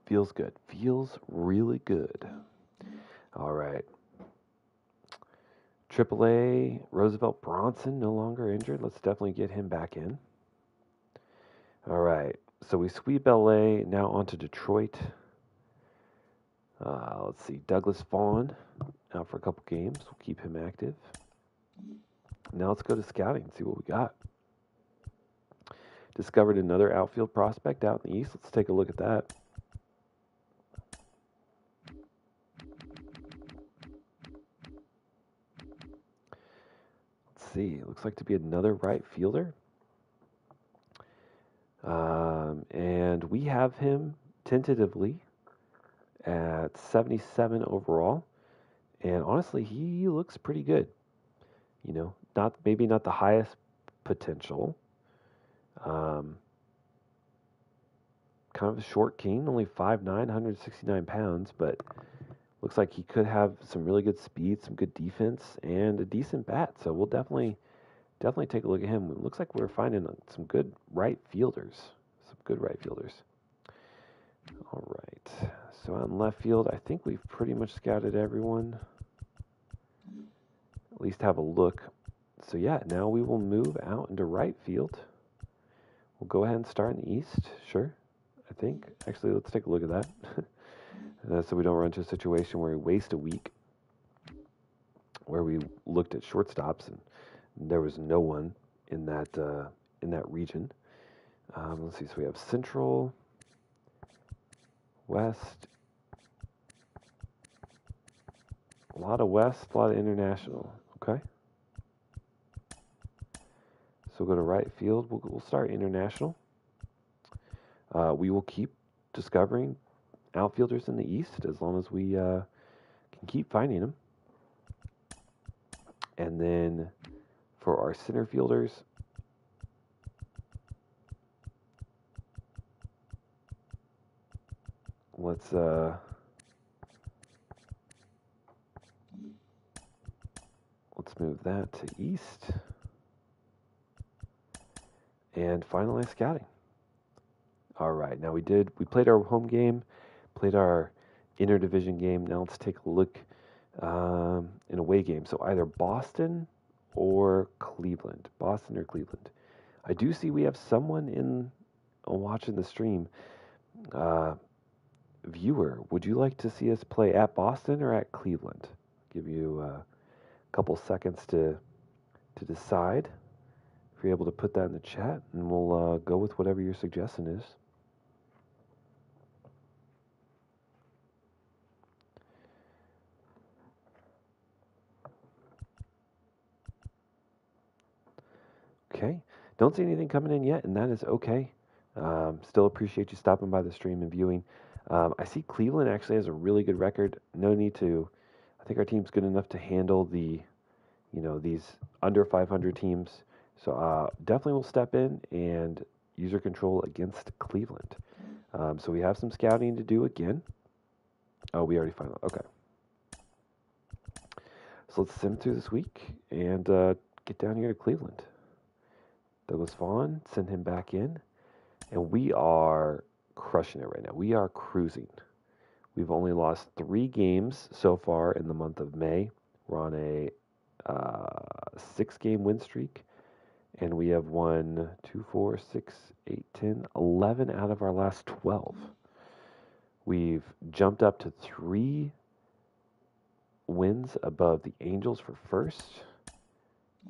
Feels good. Feels really good. All right. AAA, Roosevelt Bronson, no longer injured. Let's definitely get him back in. All right. So we sweep LA. Now on to Detroit. Let's see. Douglas Vaughn out for a couple games. We'll keep him active. Now let's go to scouting and see what we got. Discovered another outfield prospect out in the East. Let's take a look at that. Let's see. Looks like to be another right fielder. And we have him tentatively at 77 overall. And honestly, he looks pretty good. You know, maybe not the highest potential. Kind of a short king, only 5'9", 169 pounds, but looks like he could have some really good speed, some good defense, and a decent bat. So we'll definitely take a look at him. It looks like we're finding some good right fielders. Some good right fielders. All right. So on left field, I think we've pretty much scouted everyone. At least have a look. So yeah, now we will move out into right field. We'll go ahead and start in the east. Sure, I think. Actually, let's take a look at that. So we don't run into a situation where we waste a week where we looked at shortstops and there was no one in that region. Let's see. So we have Central, West, a lot of West, a lot of International. Okay. So go to right field. We'll start International. We will keep discovering outfielders in the East as long as we can keep finding them. And then for our center fielders, let's move that to East and finalize scouting. All right, now we played our home game, played our interdivision game. Now let's take a look in away game. So either Boston or Cleveland. Boston or Cleveland. I do see we have someone in watching the stream. Viewer, would you like to see us play at Boston or at Cleveland? Give you a couple seconds to decide. If you're able to put that in the chat, and we'll go with whatever your suggestion is. Okay. Don't see anything coming in yet, and that is okay. Still appreciate you stopping by the stream and viewing. I see Cleveland actually has a really good record. No need to. I think our team's good enough to handle these under 500 teams. So definitely will step in and user control against Cleveland. So we have some scouting to do again. Oh, we already found out. Okay. So let's sim through this week and get down here to Cleveland. Douglas Vaughn, send him back in. And we are crushing it right now. We are cruising. We've only lost 3 games so far in the month of May. We're on a 6-game win streak. And we have won 2, 4, 6, 8, 10, 11 out of our last 12. We've jumped up to 3 wins above the Angels for first.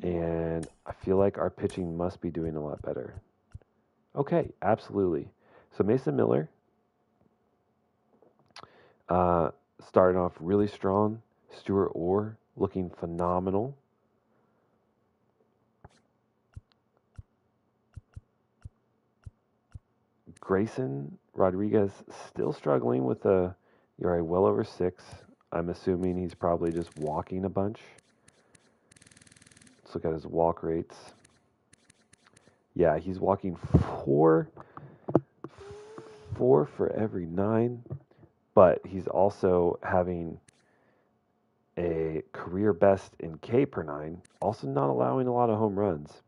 And I feel like our pitching must be doing a lot better. Okay, absolutely. So Mason Miller started off really strong. Stuart Orr looking phenomenal. Grayson Rodriguez still struggling with a ERA well over 6. I'm assuming he's probably just walking a bunch. Let's look at his walk rates. Yeah, he's walking 4 for every 9, but he's also having a career best in K per 9, also not allowing a lot of home runs.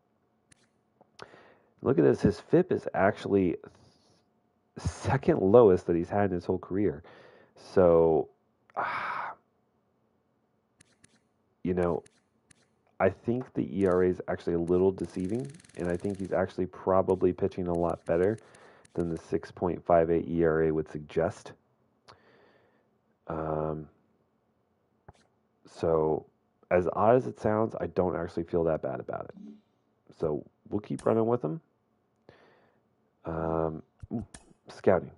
Look at this, his FIP is actually second lowest that he's had in his whole career. So, I think the ERA is actually a little deceiving, and I think he's actually probably pitching a lot better than the 6.58 ERA would suggest. So, as odd as it sounds, I don't actually feel that bad about it. So, we'll keep running with him. Scouting.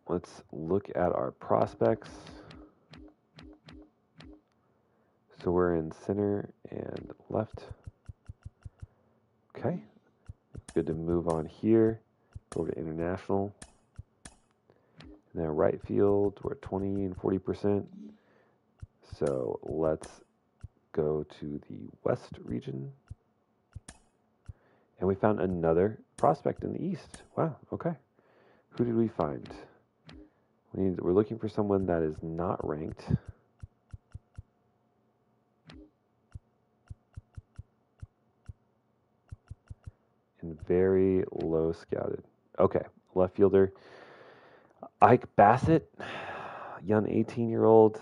Let's look at our prospects. So we're in center and left. Okay. Good to move on here. Go over to international. And then right field, we're at 20 and 40%. So let's go to the West region. And we found another prospect in the East. Wow, okay. Who did we find? We're looking for someone that is not ranked. And very low scouted. Okay, left fielder. Ike Bassett, young 18-year-old.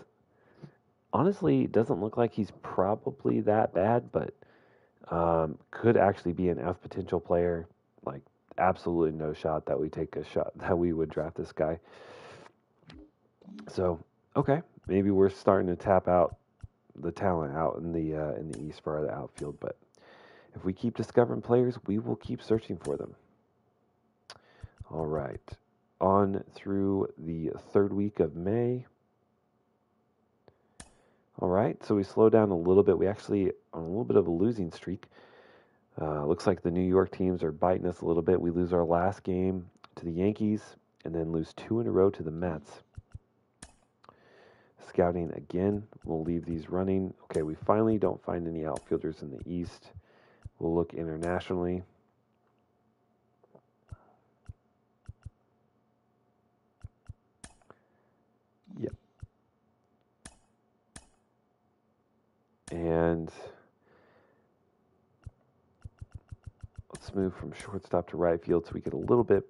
Honestly, doesn't look like he's probably that bad, but could actually be an F potential player. Like, absolutely no shot that we take a shot that we would draft this guy. So, okay, maybe we're starting to tap out the talent out in the east part of the outfield. But if we keep discovering players, we will keep searching for them. All right, on through the third week of May. All right, so we slow down a little bit. We actually on a little bit of a losing streak. Looks like the New York teams are biting us a little bit. We lose our last game to the Yankees and then lose 2 in a row to the Mets. Scouting again. We'll leave these running. Okay, we finally don't find any outfielders in the East. We'll look internationally. Yep. And let's move from shortstop to right field so we get a little bit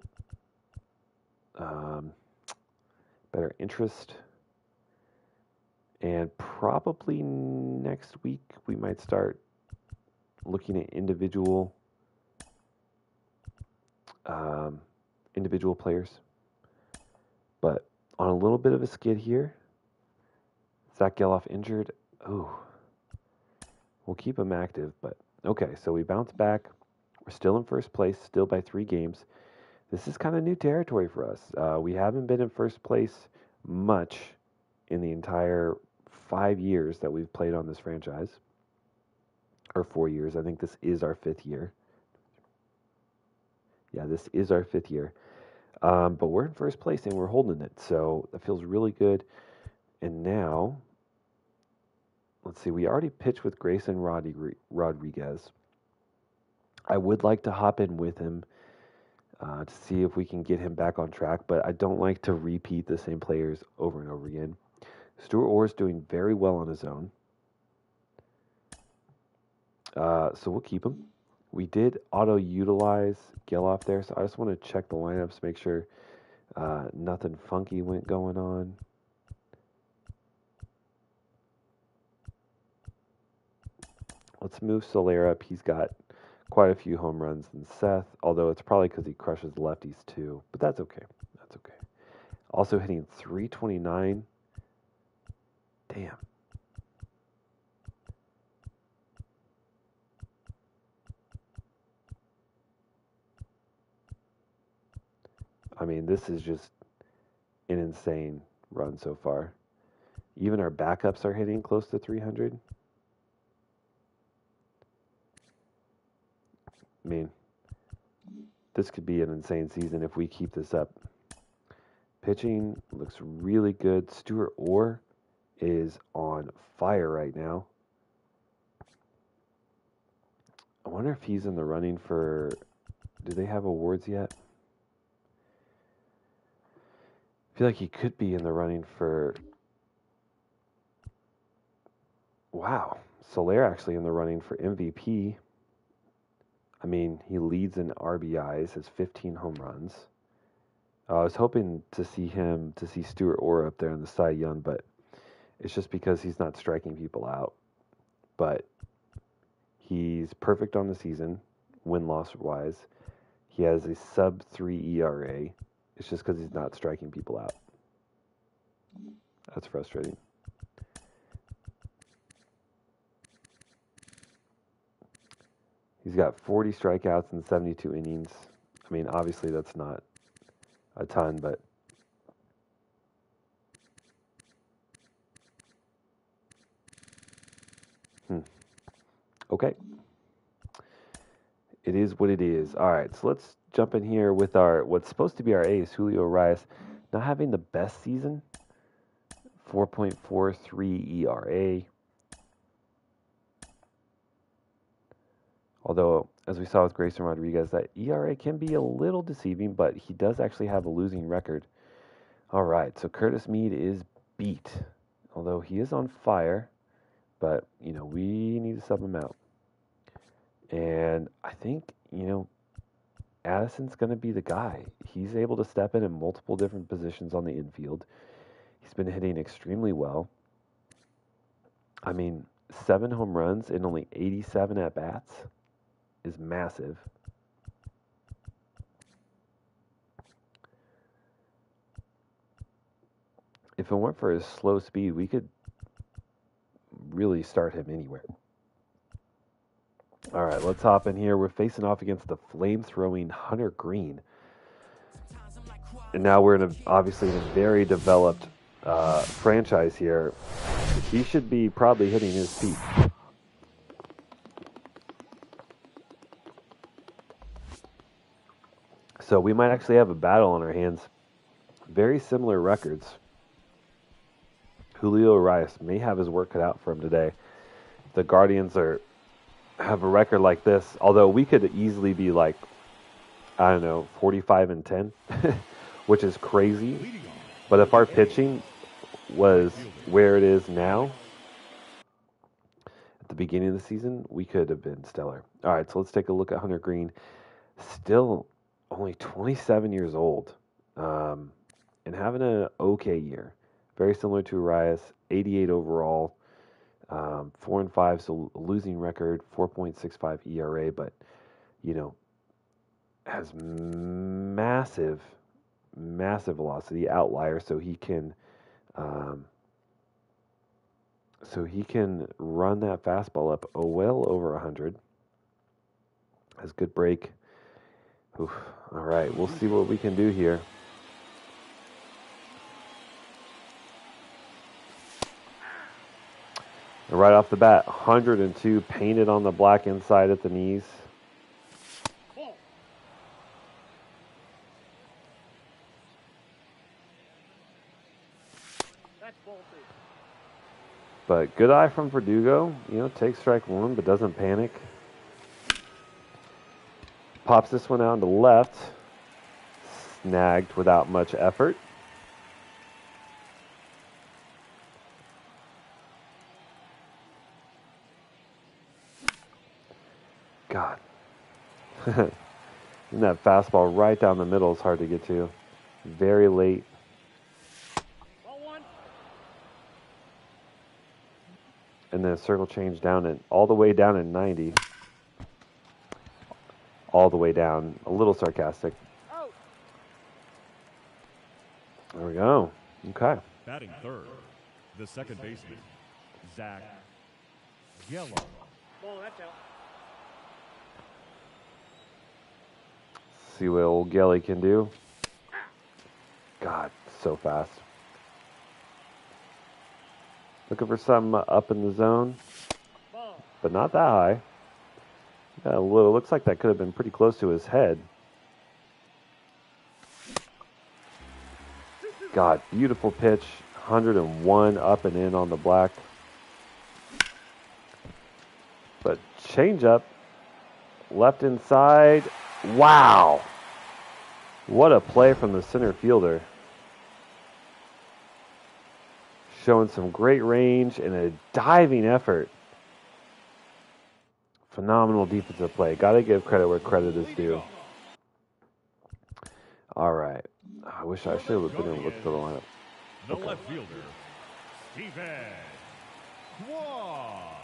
better interest. And probably next week we might start looking at individual players. But on a little bit of a skid here. Zach Geloff injured. Oh, we'll keep him active. But okay, so we bounce back. We're still in first place, still by 3 games. This is kind of new territory for us. We haven't been in first place much in the entire 5 years that we've played on this franchise. Or 4 years. I think this is our 5th year. Yeah, this is our 5th year. But we're in first place and we're holding it. So that feels really good. And now, let's see. We already pitched with Grayson Rodriguez. I would like to hop in with him to see if we can get him back on track. But I don't like to repeat the same players over and over again. Stuart Orr's doing very well on his own. So we'll keep him. We did auto-utilize Geloff there, so I just want to check the lineups, make sure nothing funky went going on. Let's move Soler up. He's got quite a few home runs than Seth, although it's probably because he crushes lefties too, but that's okay. That's okay. Also hitting .329. Damn. I mean, this is just an insane run so far. Even our backups are hitting close to 300. I mean, this could be an insane season if we keep this up. Pitching looks really good. Stuart Orr is on fire right now. I wonder if he's in the running for... Do they have awards yet? I feel like he could be in the running for... Wow. Soler actually in the running for MVP. I mean, he leads in RBIs, has 15 home runs. I was hoping to see Stuart Orr up there in the Cy Young, but it's just because he's not striking people out. But he's perfect on the season, win-loss wise. He has a sub-3 ERA. It's just because he's not striking people out. That's frustrating. He's got 40 strikeouts in 72 innings. I mean, obviously that's not a ton, but okay. It is what it is. All right, so let's jump in here with our what's supposed to be our ace, Julio Urias, not having the best season. 4.43 ERA. Although, as we saw with Grayson Rodriguez, that ERA can be a little deceiving, but he does actually have a losing record. All right, so Curtis Mead is beat, although he is on fire, but, we need to sub him out. And I think, Addison's going to be the guy. He's able to step in multiple different positions on the infield. He's been hitting extremely well. I mean, 7 home runs in only 87 at-bats is massive. If it weren't for his slow speed, we could really start him anywhere. All right, let's hop in here. We're facing off against the flame-throwing Hunter Green. And now we're obviously in a very developed franchise here. He should be probably hitting his peak. So we might actually have a battle on our hands. Very similar records. Julio Urias may have his work cut out for him today. The Guardians have a record like this, although we could easily be like, 45-10, which is crazy. But if our pitching was where it is now, at the beginning of the season, we could have been stellar. All right, so let's take a look at Hunter Green. Still only 27 years old, and having an okay year. Very similar to Urias, 88 overall, 4-5, so losing record, 4.65 ERA, but, has massive velocity, outlier, so he can run that fastball up well over 100. Has good break. Oof. All right, we'll see what we can do here. And right off the bat, 102 painted on the black inside at the knees. But good eye from Verdugo. Takes strike one, but doesn't panic. Pops this one out to left. Snagged without much effort. God. And that fastball right down the middle is hard to get to. Very late. And then a circle change all the way down in 90. All the way down. A little sarcastic. There we go. Okay. Batting third, the second baseman, Zach Yellow. Ball, that's out. See what old Gelly can do. God, so fast. Looking for something up in the zone, but not that high. Yeah, looks like that could have been pretty close to his head. God, beautiful pitch. 101 up and in on the black. But change up. Left inside. Wow. What a play from the center fielder. Showing some great range and a diving effort. Phenomenal defensive play. Got to give credit where credit is due. All right. I wish I should have been able to look for the lineup. The left fielder, Steven Quad.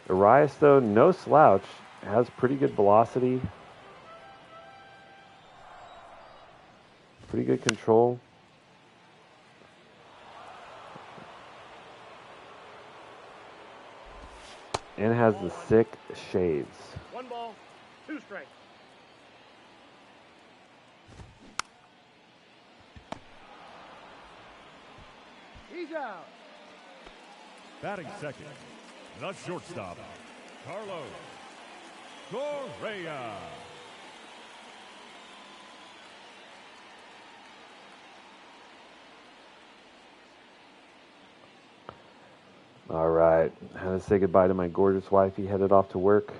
Urias, though, no slouch. Has pretty good velocity. Pretty good control. And has the sick shades. 1 ball, 2 strikes. He's out. Batting second, the shortstop, Carlos Correa. All right. Had to say goodbye to my gorgeous wife. He headed off to work.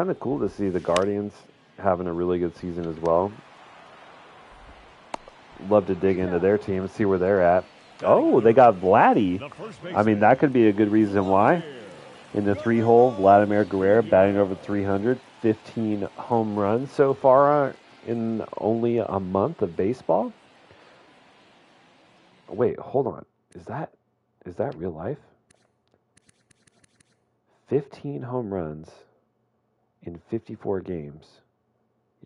kind of cool to see the Guardians having a really good season as well. Love to dig into their team and see where they're at. Oh, they got Vladdy. I mean, that could be a good reason why. In the 3-hole, Vladimir Guerrero batting over 300, 15 home runs so far in only a month of baseball. Wait, hold on. Is that real life? 15 home runs in 54 games.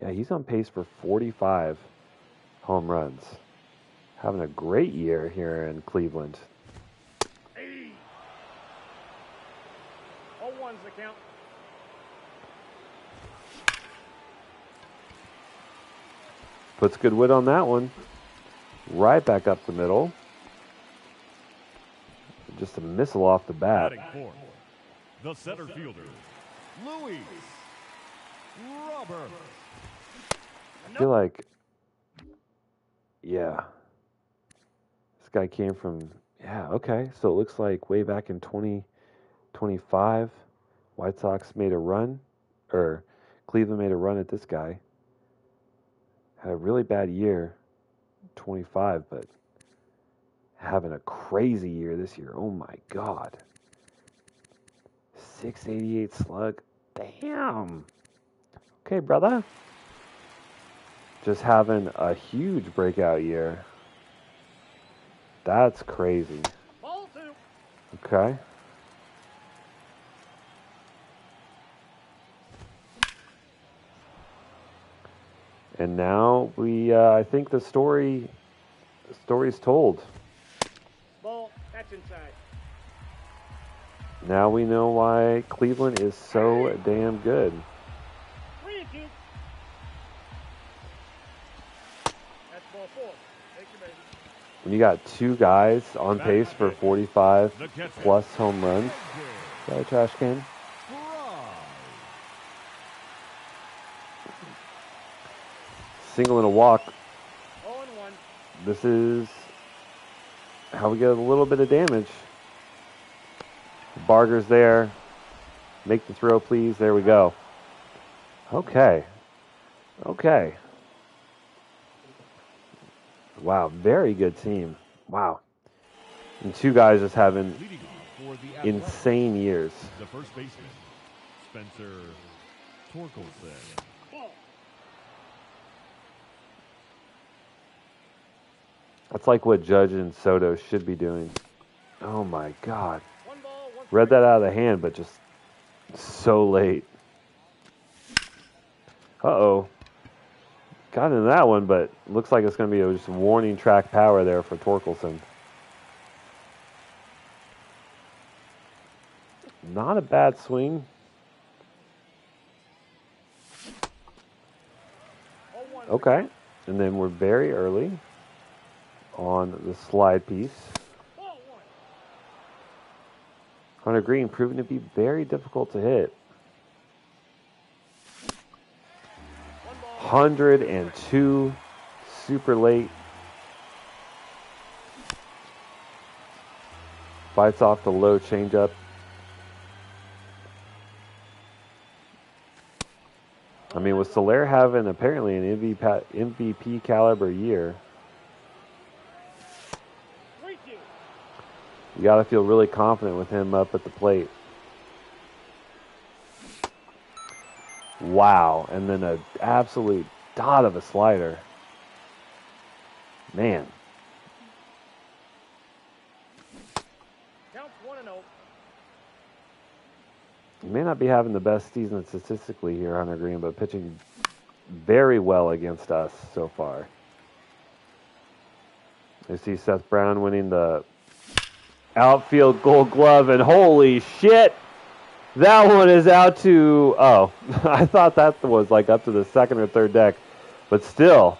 Yeah, he's on pace for 45 home runs. Having a great year here in Cleveland. 0-1's the count. Puts good wood on that one. Right back up the middle. Just a missile off the bat. Batting fourth, the center fielder, Luis Robert. I feel like, yeah. This guy came from, yeah, okay. So it looks like way back in 2025, White Sox made a run, or Cleveland made a run at this guy. Had a really bad year, 25, but having a crazy year this year. Oh my God. 688 slug. Damn. Okay, brother. Just having a huge breakout year. That's crazy. Ball 2. Okay. And now I think the story's told. Ball, that's inside. Now we know why Cleveland is so damn good. 3-2. That's ball 4. Take your baby. When you got two guys on pace for 45 plus home runs, is that a trash can? Single and a walk. 0-1. This is how we get a little bit of damage. Barger's there. Make the throw, please. There we go. Okay. Okay. Wow, very good team. Wow. And two guys just having Leading off for the insane years. The first baseman, Spencer Torkelson. Ball. That's like what Judge and Soto should be doing. Oh my God. 1 ball, 1 Read that out of the hand, but just so late. Uh-oh. Got into that one, but looks like it's going to be just warning track power there for Torkelson. Not a bad swing. 0-1. Okay. And then we're very early on the slide piece. Ball 1. Hunter Green proving to be very difficult to hit. 1 ball. 102, super late. Bites off the low changeup. I mean, with Soler having apparently an MVP caliber year, 3-2. you got to feel really confident with him up at the plate. Wow. And then an absolute dot of a slider. Man. Counts 1-0. He may not be having the best season statistically here, Hunter Green, but pitching very well against us so far. You see Seth Brown winning the outfield Gold Glove, and holy shit, that one is out to, oh, I thought that was like up to the second or third deck, but still,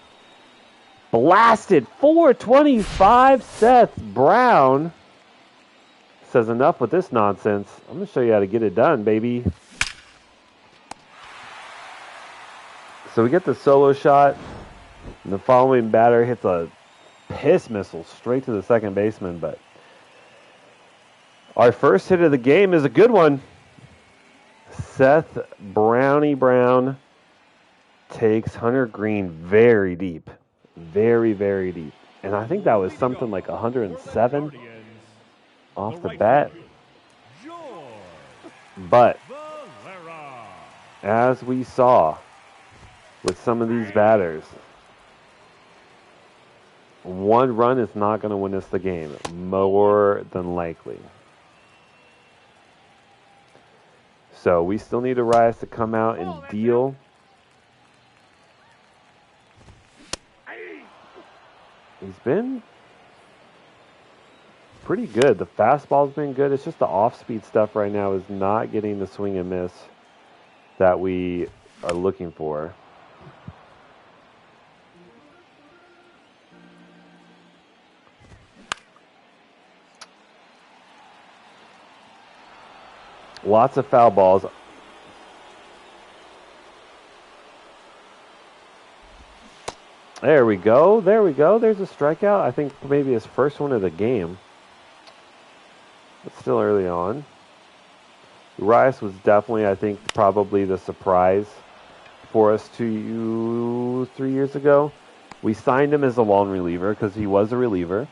blasted 425 Seth Brown. Says enough with this nonsense. I'm going to show you how to get it done, baby. So we get the solo shot, and the following batter hits a piss missile straight to the second baseman, but our first hit of the game is a good one. Seth Brownie Brown takes Hunter Green very deep. Very, very deep. And I think that was something like 107 off the bat. But as we saw with some of these batters, one run is not going to win us the game, more than likely. So we still need Arias to come out and deal. He's been pretty good. The fastball's been good. It's just the off-speed stuff right now is not getting the swing and miss that we are looking for. Lots of foul balls. There we go. There we go. There's a strikeout. I think maybe his first one of the game. But still early on. Rice was definitely, I think, probably the surprise for us 3 years ago. We signed him as a long reliever because he was a reliever.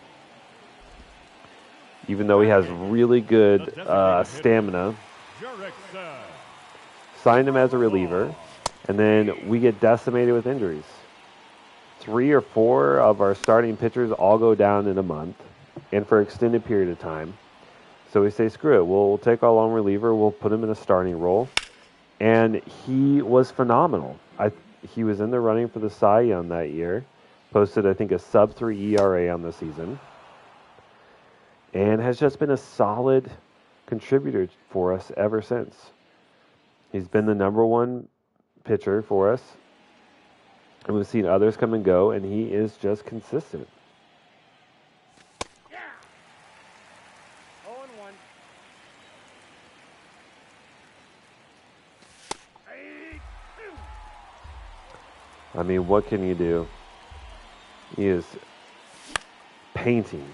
Even though he has really good stamina. Signed him as a reliever. And then we get decimated with injuries. 3 or 4 of our starting pitchers all go down in a month and for an extended period of time. So we say, screw it. We'll take our long reliever. We'll put him in a starting role. And he was phenomenal. He was in the running for the Cy Young that year. Posted, I think, a sub-3 ERA on the season. And has just been a solid contributor for us ever since. He's been the number one pitcher for us. And we've seen others come and go, and he is just consistent. Yeah. 0-1. I mean, what can you do? He is painting.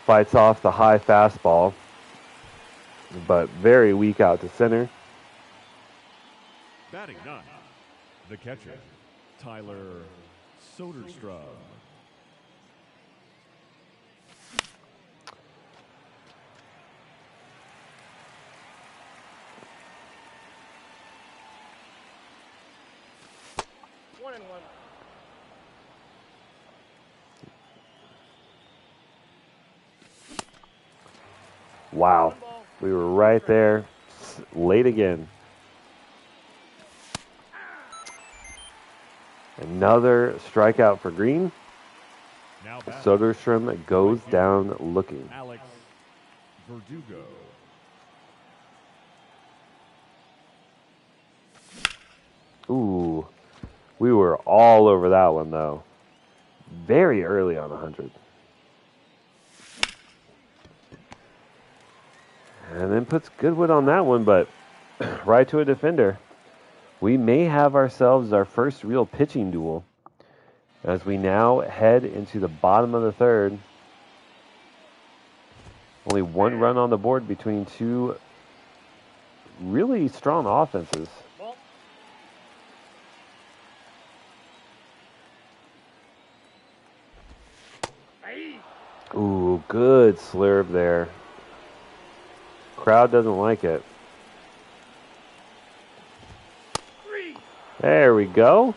Fights off the high fastball, but very weak out to center. Batting ninth, the catcher, Tyler Soderstrom. One and one. Wow. We were right there. Late again. Another strikeout for Green. Now Soderstrom goes down looking. Alex Verdugo. Ooh. We were all over that one, though. Very early on 100. And then puts Goodwood on that one, but right to a defender. We may have ourselves our first real pitching duel as we now head into the bottom of the third. Only one run on the board between two really strong offenses. Ooh, good slurve there. Crowd doesn't like it. There we go.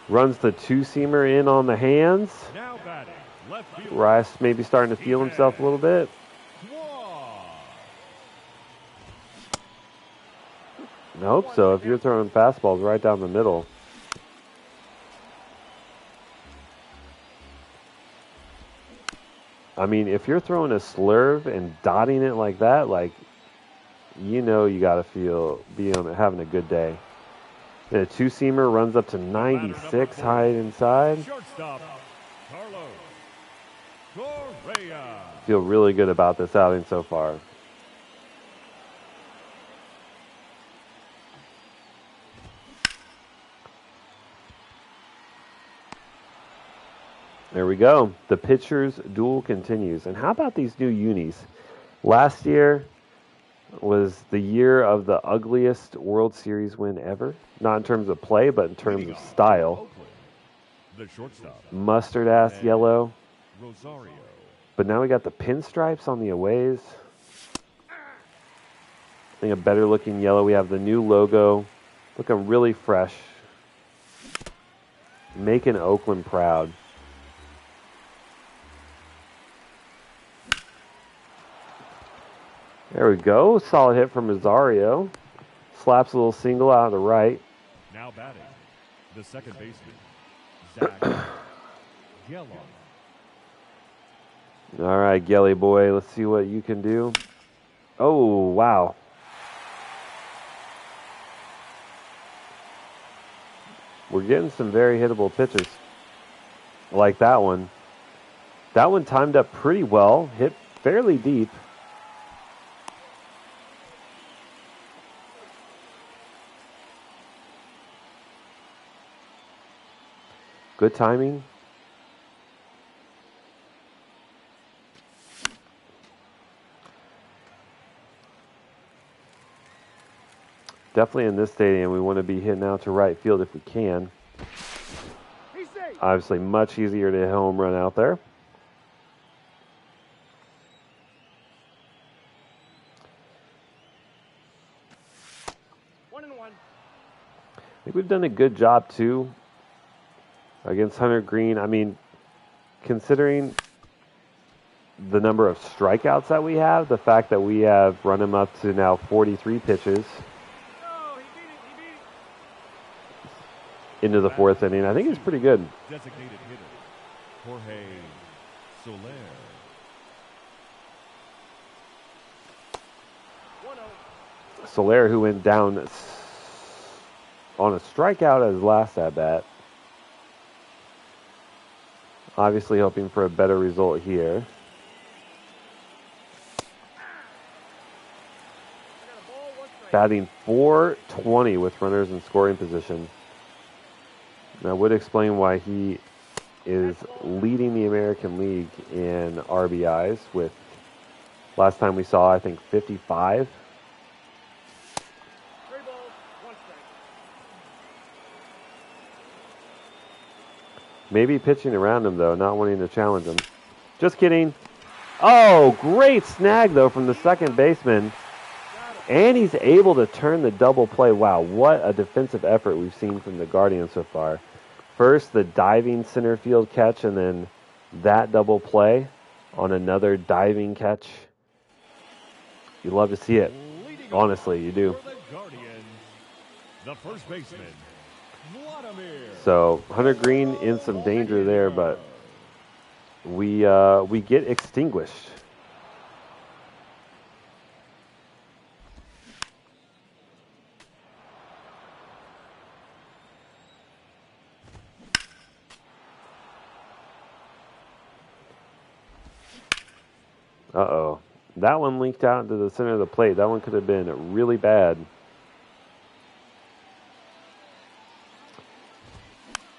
Runs the two-seamer in on the hands. Now batting, left field. Rice maybe starting to feel himself a little bit. Nope, so if you're throwing fastballs right down the middle. I mean, if you're throwing a slurve and dotting it like that, like, you know you got to having a good day. And a two-seamer runs up to 96 high inside. Shortstop, Carlos Correa. Feel really good about this outing so far. There we go. The pitcher's duel continues. And how about these new unis? Last year, was the year of the ugliest World Series win ever. Not in terms of play, but in terms Leading of off, style. Oakland, the shortstop, Mustard-ass yellow. Rosario. But now we got the pinstripes on the aways. I think a better looking yellow. We have the new logo. Looking really fresh. Making Oakland proud. There we go. Solid hit from Rosario. Slaps a little single out of the right. Now batting, the second baseman, Zach Geloff. All right, Gelly boy. Let's see what you can do. Oh, wow. We're getting some very hittable pitches. Like that one. That one timed up pretty well. Hit fairly deep. Good timing. Definitely in this stadium, we want to be hitting out to right field if we can. Obviously, much easier to hit home run out there. One and one. I think we've done a good job, too, against Hunter Green. I mean, considering the number of strikeouts that we have, the fact that we have run him up to now 43 pitches into the fourth inning, I think it's pretty good. Designated hitter, Jorge Soler. 1-0. Soler, who went down on a strikeout at his last at-bat. Obviously hoping for a better result here. Batting .420 with runners in scoring position. That would explain why he is leading the American League in RBIs with, last time we saw, I think, 55. 3 balls, 1 strike. Maybe pitching around him, though, not wanting to challenge him. Just kidding. Oh, great snag, though, from the second baseman. And he's able to turn the double play. Wow, what a defensive effort we've seen from the Guardians so far. First, the diving center field catch, and then that double play on another diving catch. You love to see it. Honestly, you do. For the Guardians, the first baseman, Vladimir. So, Hunter Green in some danger there, but we get extinguished. Uh-oh. That one leaked out into the center of the plate. That one could have been really bad.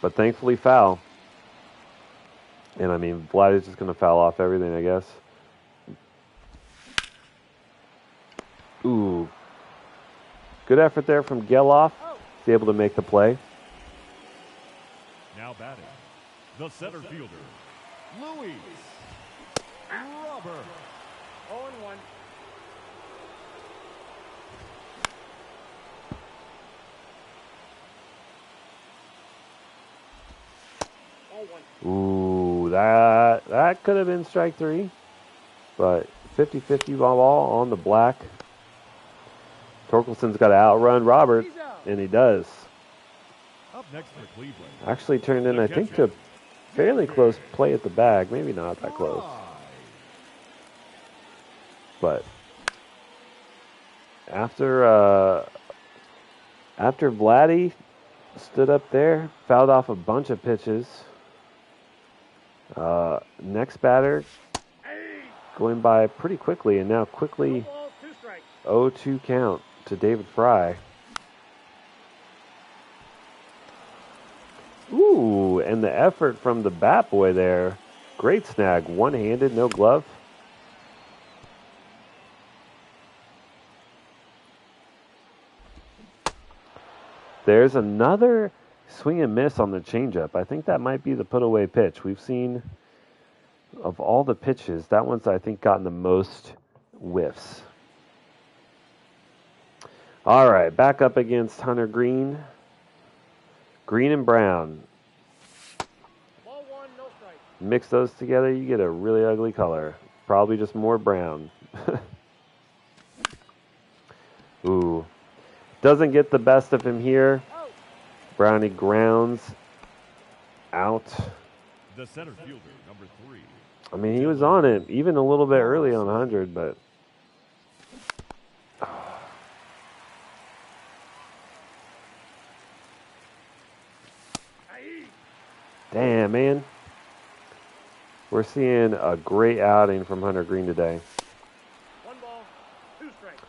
But thankfully foul. And I mean, Vlad is just going to foul off everything, I guess. Ooh. Good effort there from Geloff. He's able to make the play. Now batting, the center fielder, Luis Robert. 0 and 1. Ooh, that could have been strike 3. But 50-50 ball on the black. Torkelson's got to outrun Robert, and he does. Up next for Cleveland. Actually turned in, I think, to a fairly close play at the bag. Maybe not that close. But after Vladdy stood up there, fouled off a bunch of pitches. Next batter going by pretty quickly, and now quickly 0-2 count to David Fry. Ooh, and the effort from the bat boy there. Great snag, one-handed, no glove. There's another swing and miss on the changeup. I think that might be the put-away pitch. We've seen, of all the pitches, that one's, I think, gotten the most whiffs. All right, back up against Hunter Green. Green and brown. Ball one, no strike. Mix those together, you get a really ugly color. Probably just more brown. Ooh. Doesn't get the best of him here. Out. Brownie grounds out. The center fielder, number 3. I mean, he was on it even a little bit early on 100, but... Damn, man. We're seeing a great outing from Hunter Green today. 1 ball, 2 strikes.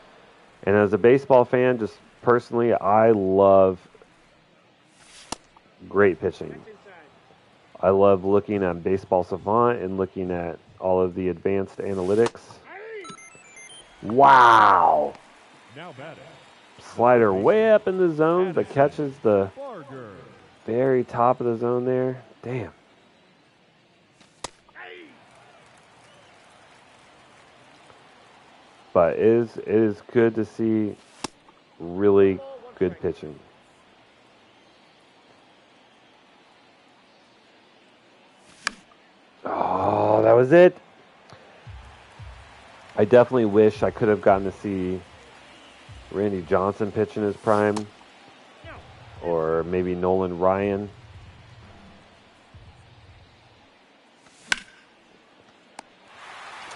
And as a baseball fan, just personally, I love great pitching. Next inside. I love looking at Baseball Savant and looking at all of the advanced analytics. Wow! Now batting. Slider way up in the zone, but catches the Barger. very top of the zone there. Damn. But it is good to see really good pitching. Oh, that was it. I definitely wish I could have gotten to see Randy Johnson pitch in his prime, or maybe Nolan Ryan.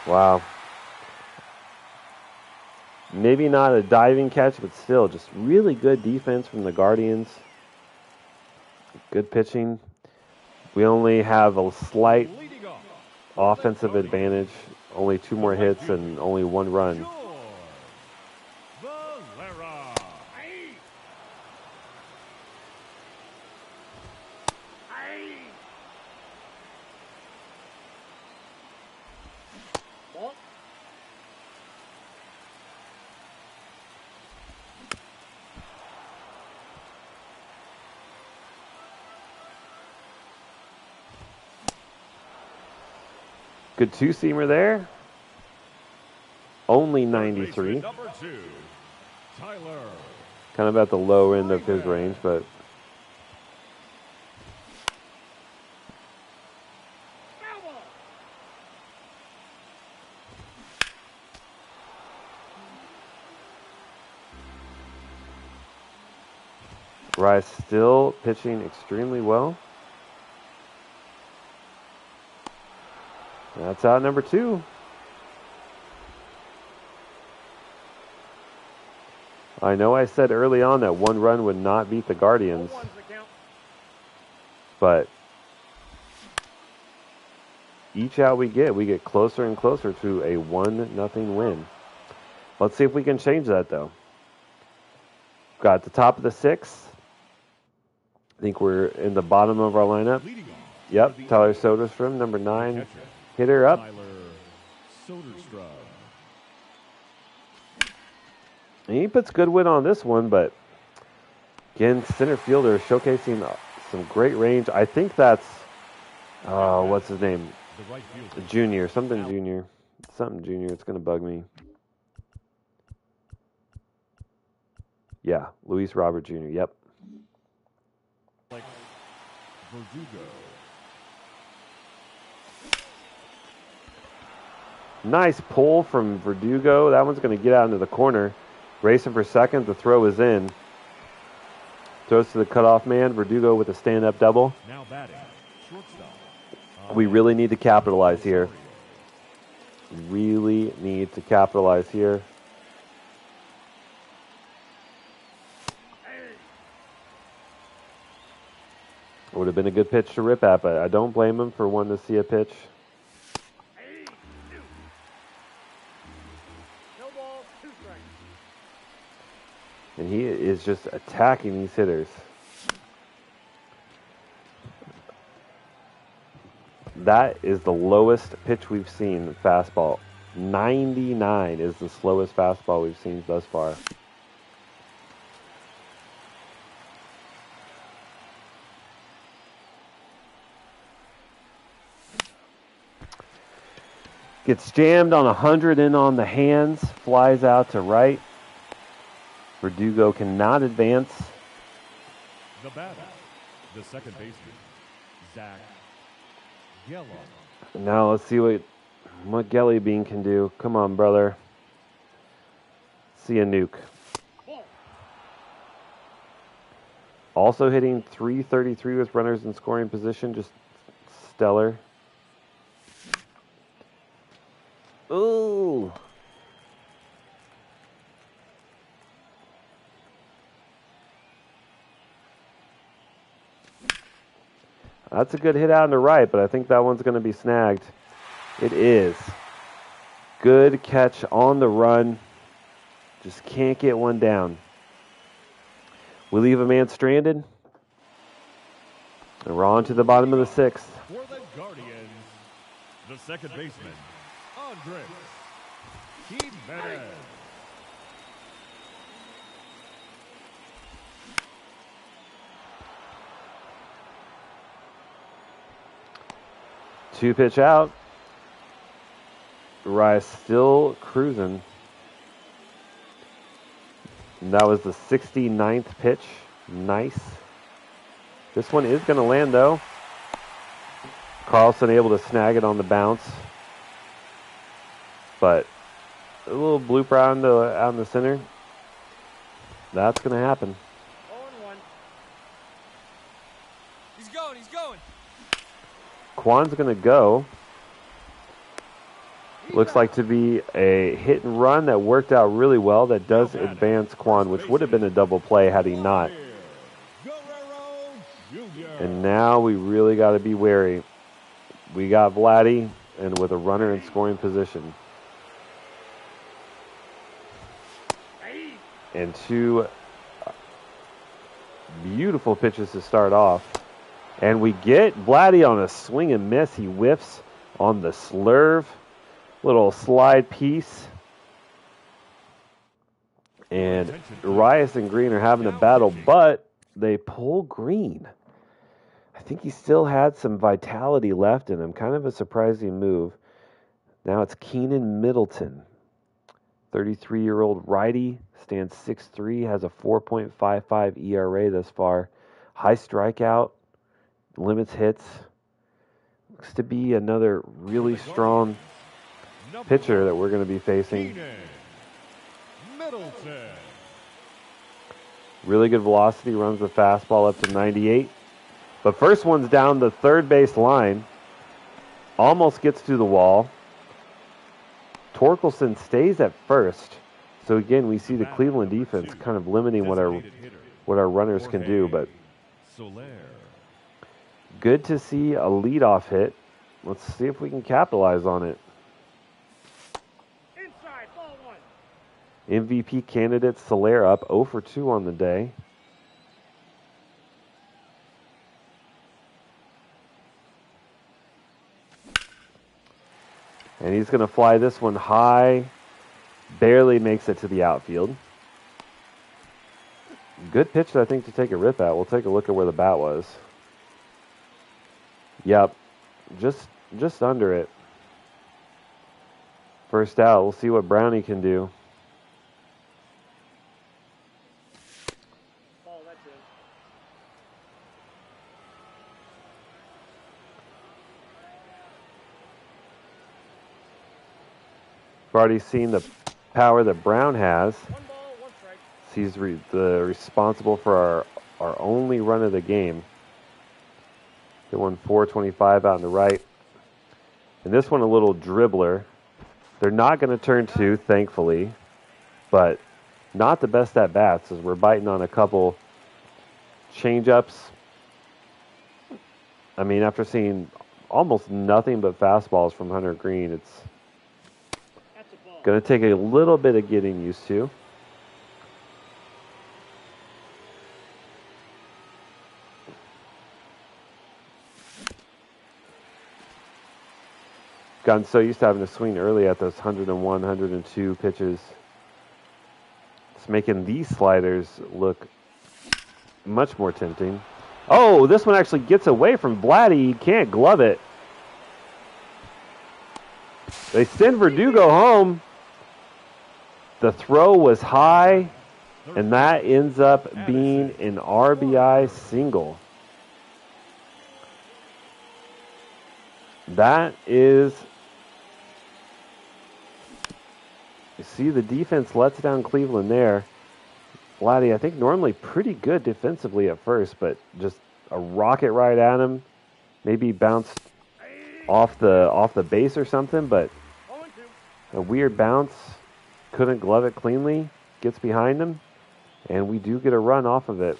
Wow. Maybe not a diving catch, but still just really good defense from the Guardians. Good pitching. We only have a slight offensive advantage. Only 2 more hits and only 1 run. Good 2-seamer there. Only 93. Number 2, Tyler. Kind of at the low end of his range, but Rice still pitching extremely well. That's out number 2. I know I said early on that 1 run would not beat the Guardians, but each out we get closer and closer to a 1-0 win. Let's see if we can change that, though. Got the top of the 6th. I think we're in the bottom of our lineup. Yep, Tyler Soderstrom, number 9. Hitter up. And he puts Goodwin on this one, but again, center fielder showcasing some great range. I think that's, what's his name? Junior, something junior. Something junior, it's going to bug me. Yeah, Luis Robert Jr., yep. Verdugo. Nice pull from Verdugo. That one's going to get out into the corner. Racing for second. The throw is in. Throws to the cutoff man. Verdugo with a stand-up double. Now batting. Shortstop. We really need to capitalize here. Really need to capitalize here. It would have been a good pitch to rip at, but I don't blame him for wanting to see a pitch. And he is just attacking these hitters. That is the lowest pitch we've seen, fastball. 99 is the slowest fastball we've seen thus far. Gets jammed on 100 in on the hands. Flies out to right. Verdugo cannot advance. The batter, the second baseman, Zach Geller. Now let's see what Gelly Bean can do. Come on, brother. See a nuke. Also hitting .333 with runners in scoring position. Just stellar. Ooh. That's a good hit out on the right, but I think that one's going to be snagged. It is. Good catch on the run. Just can't get one down. We leave a man stranded. And we're on to the bottom of the sixth. For the Guardians, the second baseman, Andres Jimenez. Two pitch out. Urias still cruising. And that was the 69th pitch. Nice. This one is going to land, though. Carlson able to snag it on the bounce. But a little blooper out in the center. That's going to happen. 0-1. He's going. Kwan's going to go. Looks like to be a hit and run that worked out really well. That does advance Kwan, which would have been a double play had he not. And now we really got to be wary. We got Vladdy, and with a runner in scoring position. And two beautiful pitches to start off. And we get Vladdy on a swing and miss. He whiffs on the slurve. Little slide piece. And Urias and Green are having a battle, but they pull Green. I think he still had some vitality left in him. Kind of a surprising move. Now it's Keenan Middleton. 33-year-old righty. Stands 6'3", has a 4.55 ERA thus far. High strikeout. Limits hits. Looks to be another really strong pitcher that we're going to be facing. Middleton. Really good velocity, runs the fastball up to 98. But first one's down the third base line. Almost gets to the wall. Torkelson stays at first. So again, we see the Cleveland defense kind of limiting what our runners can do. But good to see a leadoff hit. Let's see if we can capitalize on it. Inside, ball one. MVP candidate Soler up 0 for 2 on the day. And he's going to fly this one high. Barely makes it to the outfield. Good pitch, I think, to take a rip at. We'll take a look at where the bat was. Yep. Just under it. First out. We'll see what Brownie can do. Ball, that's it. We've already seen the power that Brown has. 1 ball, 1 strike. He's responsible for our only run of the game. Hit one 425 out on the right. And this one a little dribbler. They're not going to turn 2, thankfully. But not the best at bats as we're biting on a couple change-ups. I mean, after seeing almost nothing but fastballs from Hunter Green, it's going to take a little bit of getting used to. Gotten so used to having to swing early at those 101, 102 pitches. It's making these sliders look much more tempting. Oh, this one actually gets away from Vladdy. He can't glove it. They send Verdugo home. The throw was high, and that ends up being an RBI single. That is, you see the defense lets down Cleveland there. Vladdy, I think normally pretty good defensively at first, but just a rocket right at him. Maybe bounced off the base or something, but a weird bounce. Couldn't glove it cleanly. Gets behind him, and we do get a run off of it.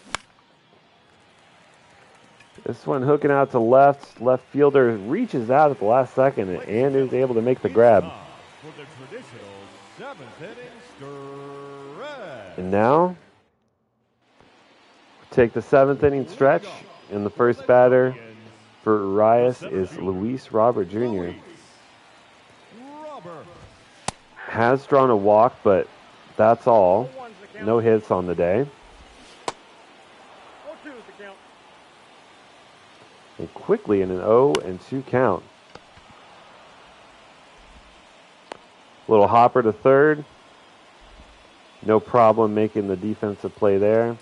This one hooking out to left. Left fielder reaches out at the last second and is able to make the grab. And now, take the 7th inning stretch, and the first batter for Urias is Luis Robert Jr. Has drawn a walk, but that's all. No hits on the day. And quickly in an 0-2 count. Little hopper to third. No problem making the defensive play there.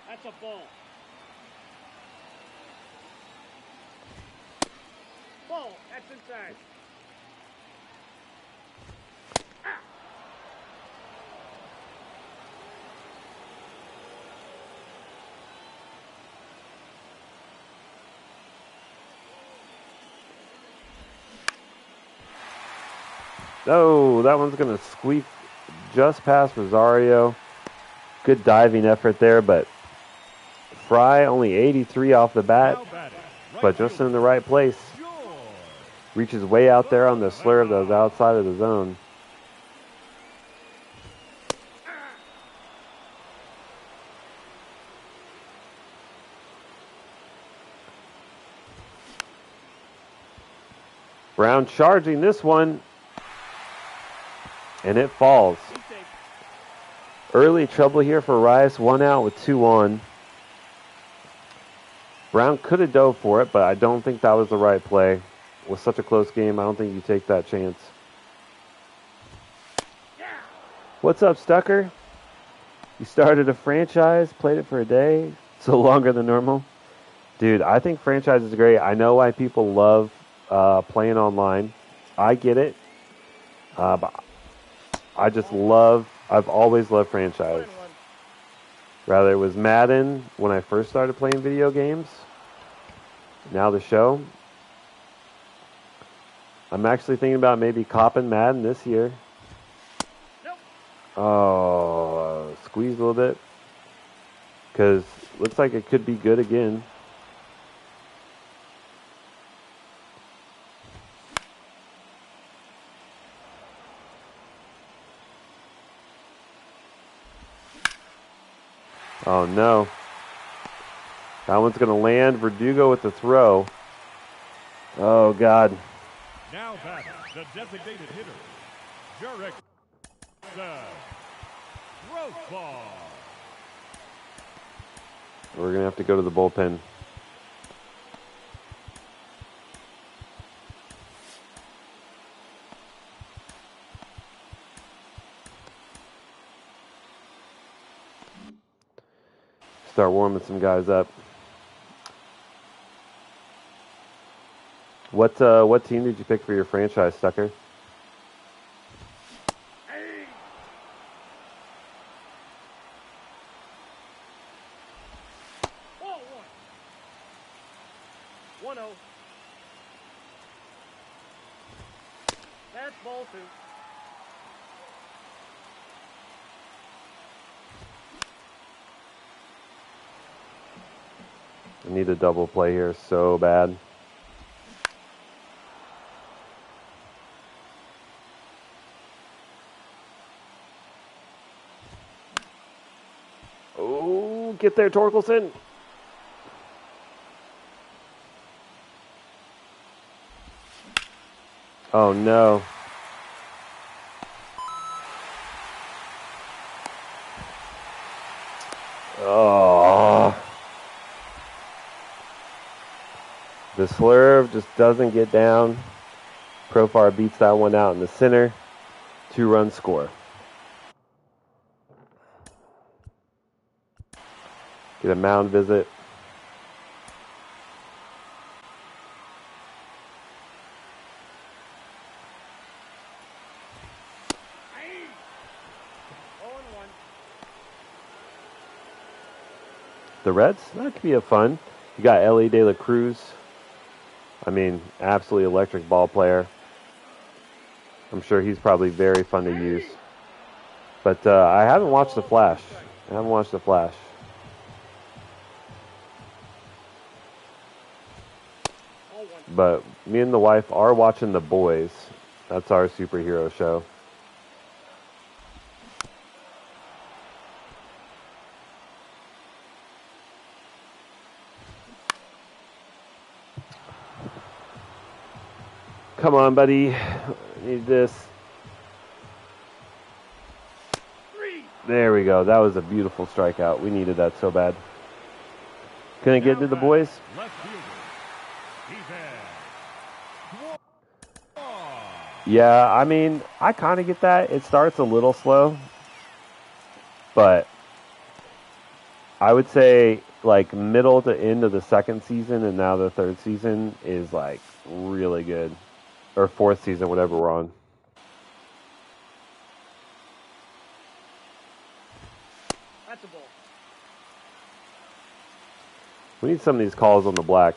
That's a ball. Ball. That's inside. Oh, that one's going to squeak just past Rosario. Good diving effort there, but Fry only 83 off the bat, but just in the right place. Reaches way out there on the slurve that was outside of the zone. Brown charging this one, and it falls. Early trouble here for Rice. 1 out with 2 on. Brown could have dove for it, but I don't think that was the right play. With such a close game, I don't think you take that chance. What's up, Stucker? You started a franchise, played it for a day, so longer than normal. Dude, I think franchise is great. I know why people love playing online. I get it. But I just I've always loved franchise. Rather it was Madden when I first started playing video games. Now the show. I'm actually thinking about maybe copping Madden this year. Oh, squeezed a little bit. Because looks like it could be good again. Oh no. That one's going to land. Verdugo with the throw. Oh God. Now back, the designated hitter, Jarek Ball. We're going to have to go to the bullpen. Start warming some guys up. What team did you pick for your franchise, Stucker? Ball 1. 1-0. That's ball 2. I need a double play here so bad. Oh, get there, Torkelson. Oh, no. Oh. The slurve just doesn't get down. Profar beats that one out in the center. 2-run score. Get a mound visit. The Reds, that could be a fun. You got Ellie De La Cruz. I mean, absolutely electric ball player. I'm sure he's probably very fun to use. But I haven't watched The Flash. But me and the wife are watching The Boys. That's our superhero show. Come on, buddy. I need this. There we go. That was a beautiful strikeout. We needed that so bad. Couldn't get to the boys. Yeah, I mean, I kind of get that. It starts a little slow. But I would say like middle to end of the second season and now the third season is like really good. Or fourth season, whatever we're on. That's a ball. We need some of these calls on the black.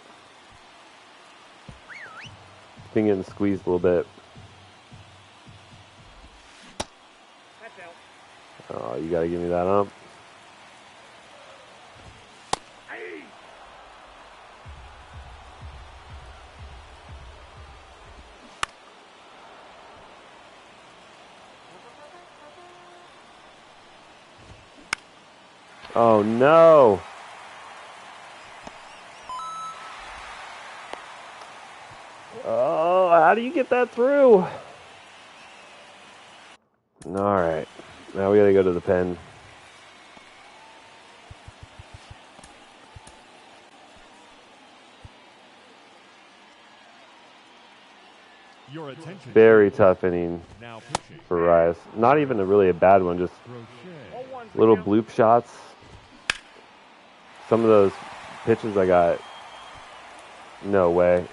Been getting squeezed a little bit. That's out. Oh, you got to give me that ump. Oh, no. Oh, how do you get that through? All right. Now we got to go to the pen. Your attention. Very tough inning Now pitching. for Rice. Not even really a bad one, just little bloop shots. Some of those pitches I got, no way.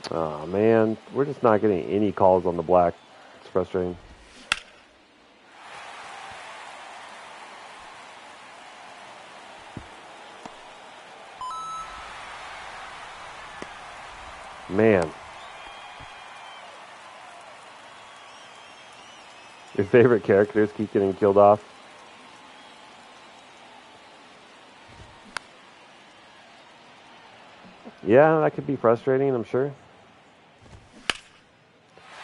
Oh, man. We're just not getting any calls on the black. It's frustrating. Man. Your favorite characters keep getting killed off? Yeah, that could be frustrating, I'm sure.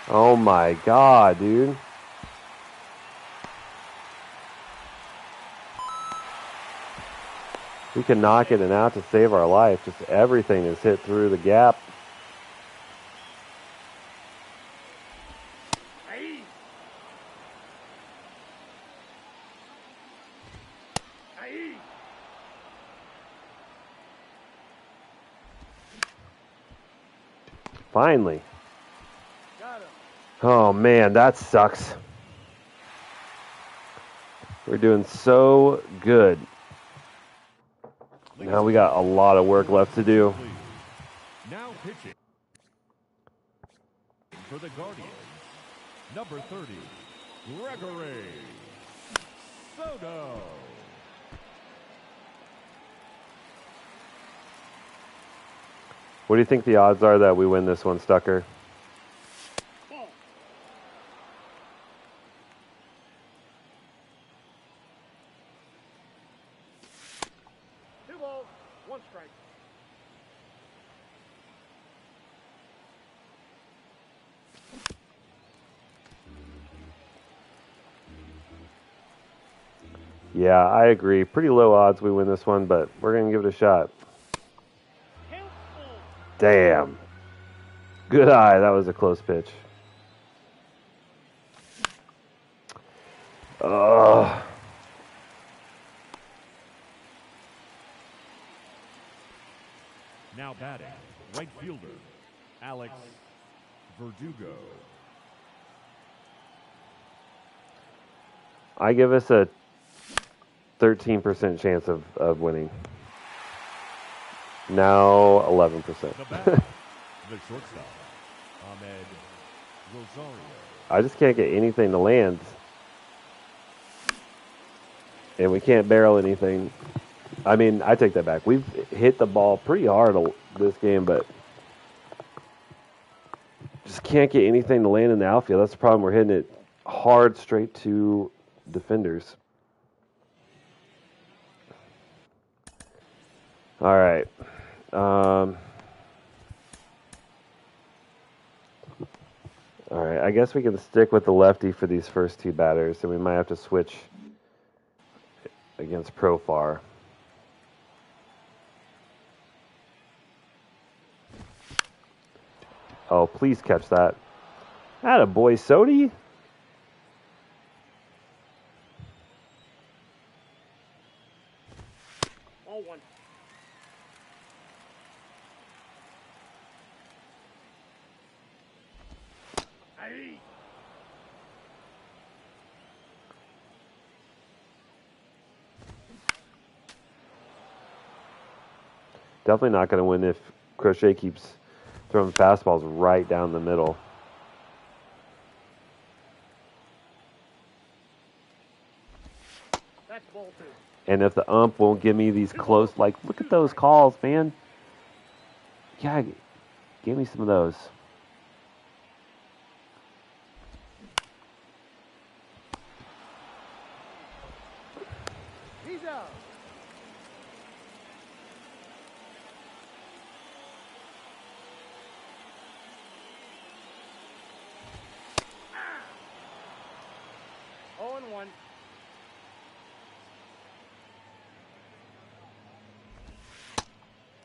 Oh my god, dude. We can knock it and out to save our life. Just everything is hit through the gap. Finally. Oh man, that sucks. We're doing so good. Now we got a lot of work left to do. Now pitching for the Guardians, number 30, Gregory Soto. What do you think the odds are that we win this one, Stucker? Yeah, I agree. Pretty low odds we win this one, but we're going to give it a shot. Damn. Good eye. That was a close pitch. Ugh. Now batting, right fielder, Alex Verdugo. I give us a 13% chance of winning. Now 11%. The batter, the shortstop, Ahmed Rosario. I just can't get anything to land. And we can't barrel anything. I mean, I take that back. We've hit the ball pretty hard this game, but just can't get anything to land in the outfield. That's the problem. We're hitting it hard straight to defenders. All right. All right. I guess we can stick with the lefty for these first two batters, and we might have to switch against Profar. Oh, please catch that. Attaboy, Sody. Ball one. Aye. Definitely not going to win if Crochet keeps throwing fastballs right down the middle. That's ball two. And if the ump won't give me these close, like, look at those calls, man. Yeah, give me some of those. He's out. Oh and one.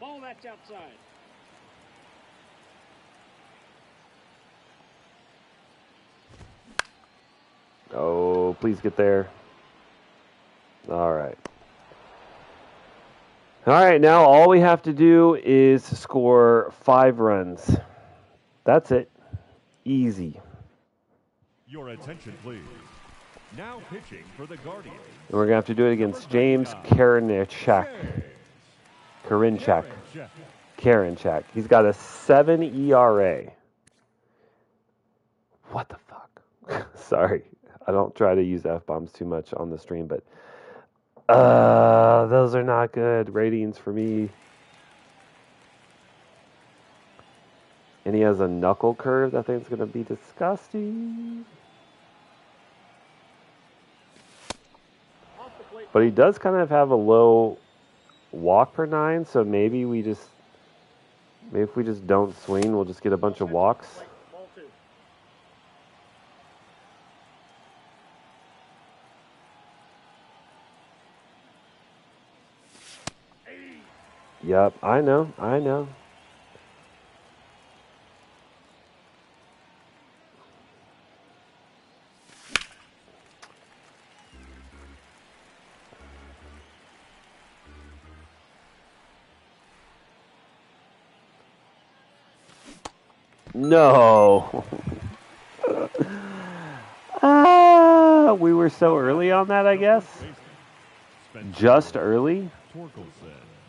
Ball that's outside. Oh, please get there. All right. All right, now all we have to do is score 5 runs. That's it. Easy. Your attention, please. Now pitching for the Guardians. And we're going to have to do it against James Karinchak. Karinchak. He's got a 7 ERA. What the fuck? Sorry. I don't try to use F-bombs too much on the stream, but those are not good ratings for me. And he has a knuckle curve. That thing's going to be disgusting. But he does kind of have a low walk per 9, so maybe if we just don't swing, we'll just get a bunch of walks. Ball two. Yep, I know. No. We were so early on that, I guess. Just early?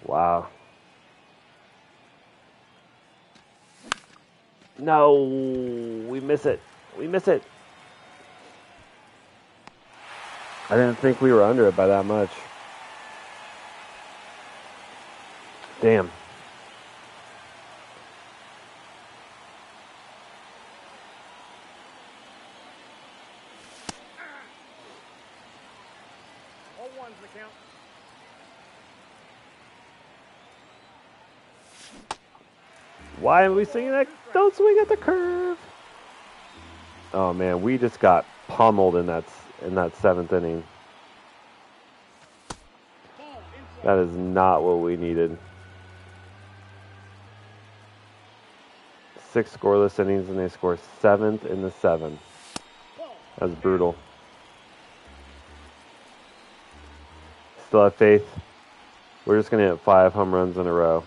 Wow. No, we miss it. We miss it. I didn't think we were under it by that much. Damn. Oh one's the count. Why are we singing that? Don't swing at the curve. Oh man, we just got pummeled in that 7th inning. Ball inside. That is not what we needed. 6 scoreless innings, and they score 7th in the 7. That's brutal. Still have faith. We're just going to hit 5 home runs in a row.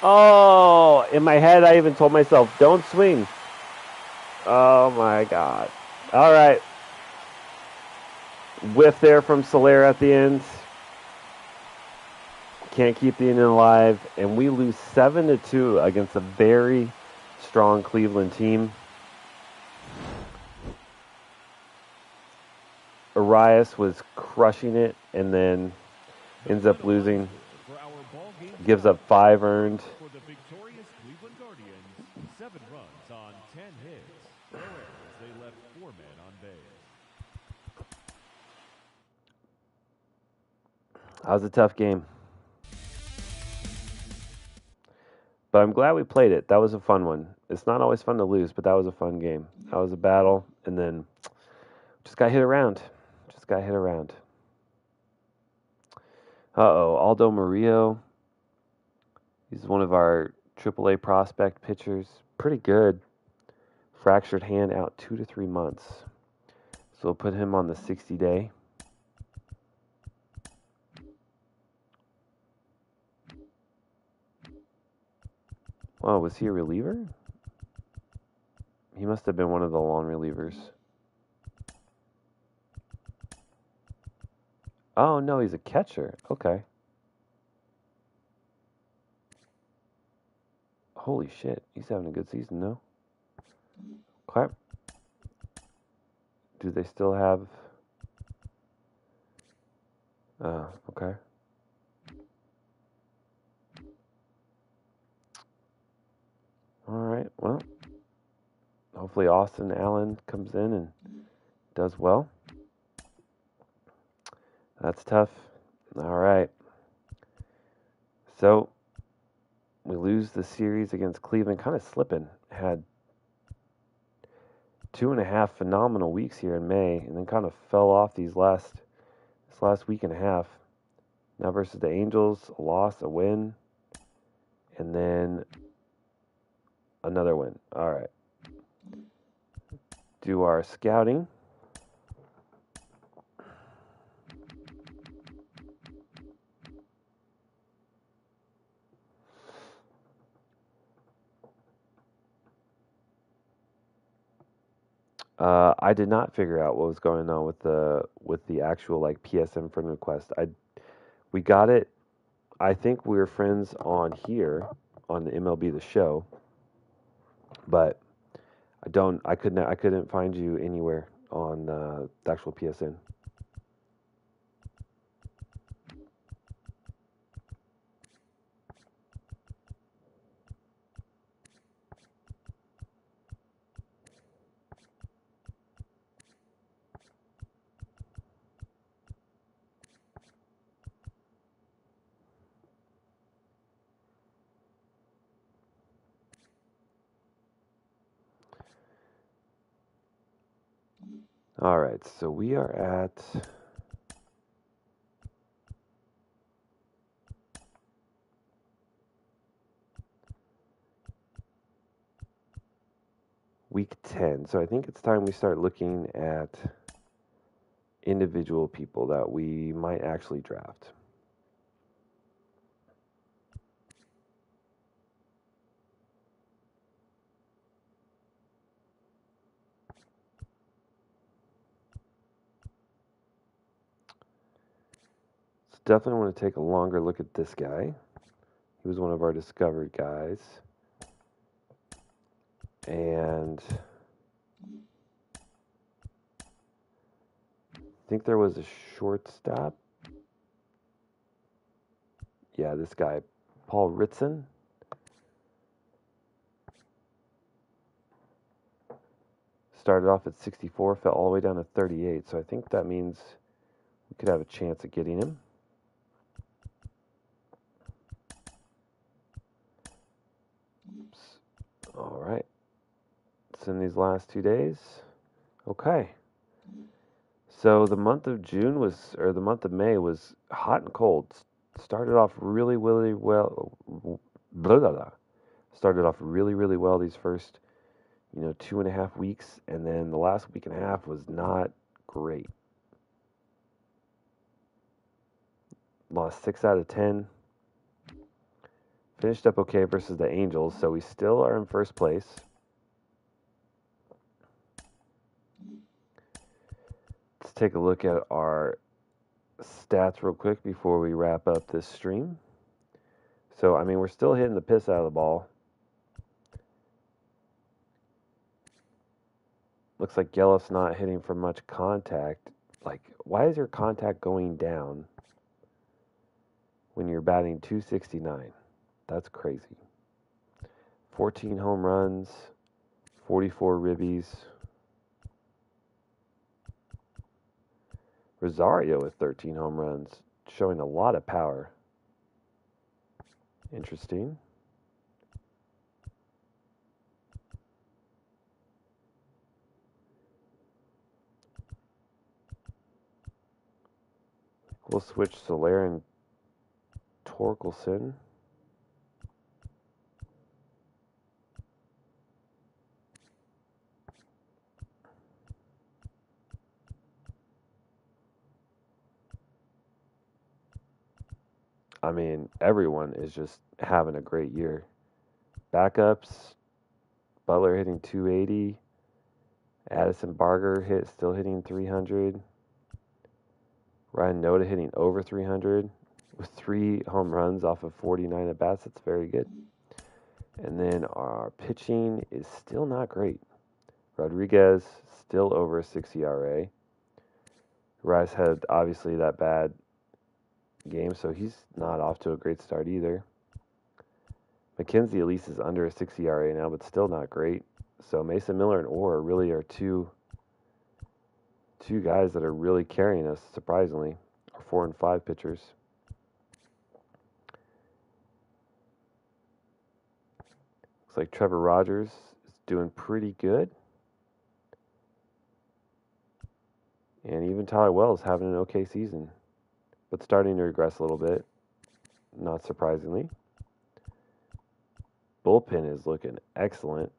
Oh, in my head, I even told myself, don't swing. Oh, my God. All right. Whiff there from Soler at the end. Can't keep the inning alive. And we lose 7-2 against a very strong Cleveland team. Arias was crushing it and then ends up losing. Gives up 5 earned. For the victorious Cleveland Guardians, 7 runs on 10 hits. No errors. They left 4 men on base. That was a tough game. But I'm glad we played it. That was a fun one. It's not always fun to lose, but that was a fun game. That was a battle, and then just got hit around. Uh-oh, Aldo Murillo. He's one of our AAA prospect pitchers. Pretty good. Fractured hand, out 2 to 3 months. So we'll put him on the 60-day. Oh, was he a reliever? He must have been one of the long relievers. Oh, no, he's a catcher. Okay. Holy shit, he's having a good season, no? Okay. Do they still have... okay. Alright, well. Hopefully Austin Allen comes in and does well. That's tough. Alright. So, we lose the series against Cleveland, kind of slipping. Had 2.5 phenomenal weeks here in May, and then kind of fell off this last week and a half. Now versus the Angels, a loss, a win, and then another win. All right. Do our scouting. I did not figure out what was going on with the actual like PSN friend request. We got it. I think we were friends on here on the MLB The Show, but I couldn't find you anywhere on the actual PSN. All right, so we are at week 10. So I think it's time we start looking at individual people that we might actually draft. So definitely want to take a longer look at this guy. He was one of our discovered guys. And I think there was a shortstop. Yeah, this guy, Paul Ritson. Started off at 64, fell all the way down to 38. So I think that means we could have a chance at getting him. Oops. All right. So in these last 2 days, Okay. So the month of June was, or the month of May was hot and cold. Started off really, really well. Blah, blah, blah. Started off really, really well these first, 2.5 weeks, and then the last week and a half was not great. Lost 6 out of 10. Finished up okay versus the Angels, so we still are in first place. Let's take a look at our stats real quick before we wrap up this stream. So, we're still hitting the piss out of the ball. Looks like Gelliff's not hitting for much contact. Like, why is your contact going down when you're batting 269? That's crazy. 14 home runs, 44 ribbies. Rosario with 13 home runs, showing a lot of power. Interesting. We'll switch Soler and Torkelson. Everyone is just having a great year. Backups, Butler hitting 280. Addison Barger still hitting 300. Ryan Noda hitting over 300 with 3 home runs off of 49 at bats. That's very good. And then our pitching is still not great. Rodriguez still over a 6 ERA. Rice had obviously that bad game, so he's not off to a great start either. McKenzie at least is under a 6 ERA now, but still not great. So Mason Miller and Orr really are two guys that are really carrying us, surprisingly. Our 4 and 5 pitchers. Looks like Trevor Rogers is doing pretty good. And even Tyler Wells having an okay season, but starting to regress a little bit, not surprisingly. Bullpen is looking excellent.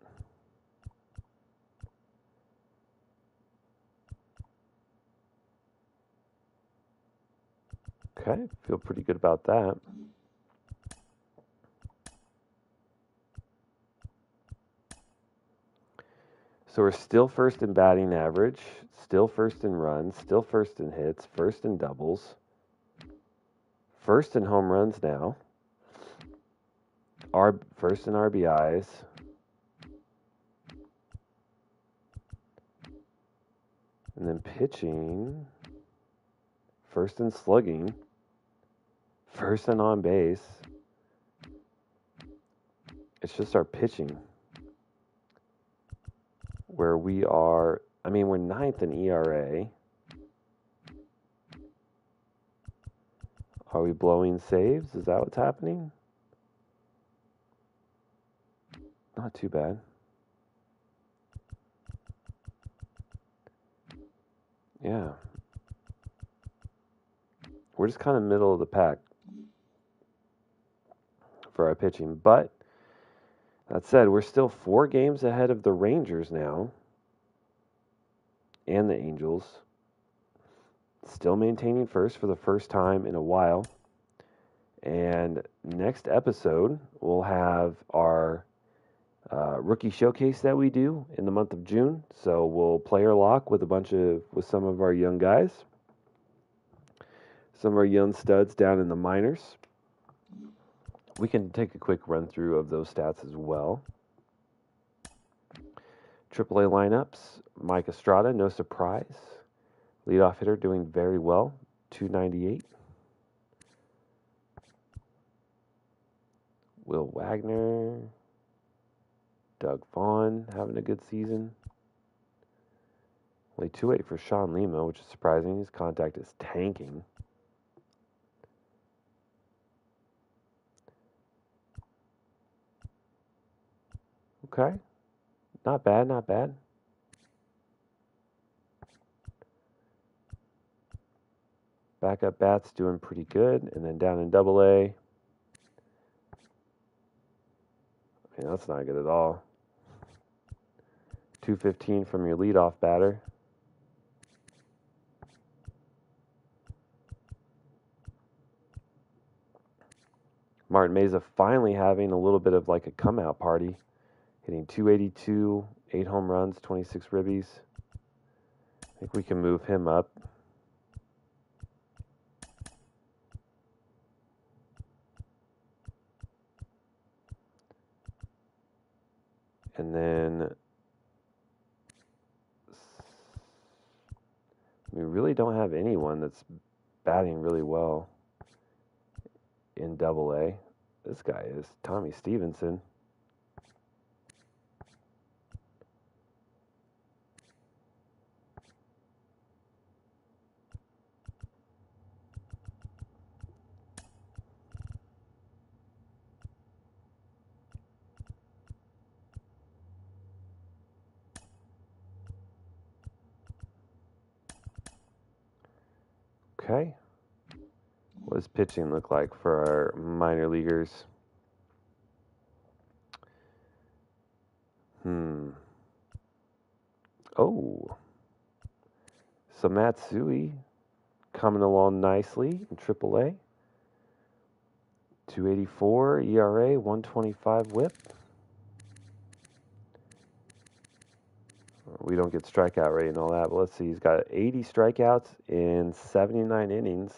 Okay, feel pretty good about that. So we're still first in batting average, still first in runs, still first in hits, first in doubles, first in home runs now, first in RBIs. And then pitching, first in slugging, first in on base. It's just our pitching where we are, we're 9th in ERA. Are we blowing saves? Is that what's happening? Not too bad. Yeah. We're just kind of middle of the pack for our pitching. But that said, we're still 4 games ahead of the Rangers now and the Angels. Still maintaining first for the first time in a while. And next episode, we'll have our rookie showcase that we do in the month of June. So we'll player lock with some of our young guys, some of our young studs down in the minors. We can take a quick run through of those stats as well. AAA lineups: Mike Estrada, no surprise. Leadoff hitter doing very well, 298. Will Wagner, Doug Vaughn having a good season. Only 2.8 for Sean Lima, which is surprising. His contact is tanking. Okay. Not bad, not bad. Backup bats doing pretty good. And then down in Double A, that's not good at all. 215 from your leadoff batter. Martin Meza finally having a little bit of like a come out party, hitting 282, 8 home runs, 26 ribbies. I think we can move him up. And then we really don't have anyone that's batting really well in Double A. This guy is Tommy Stevenson. Okay. What does pitching look like for our minor leaguers? Oh. So Matsui coming along nicely in AAA. 284 ERA, 125 whip. We don't get strikeout rate and all that, but let's see. He's got 80 strikeouts in 79 innings.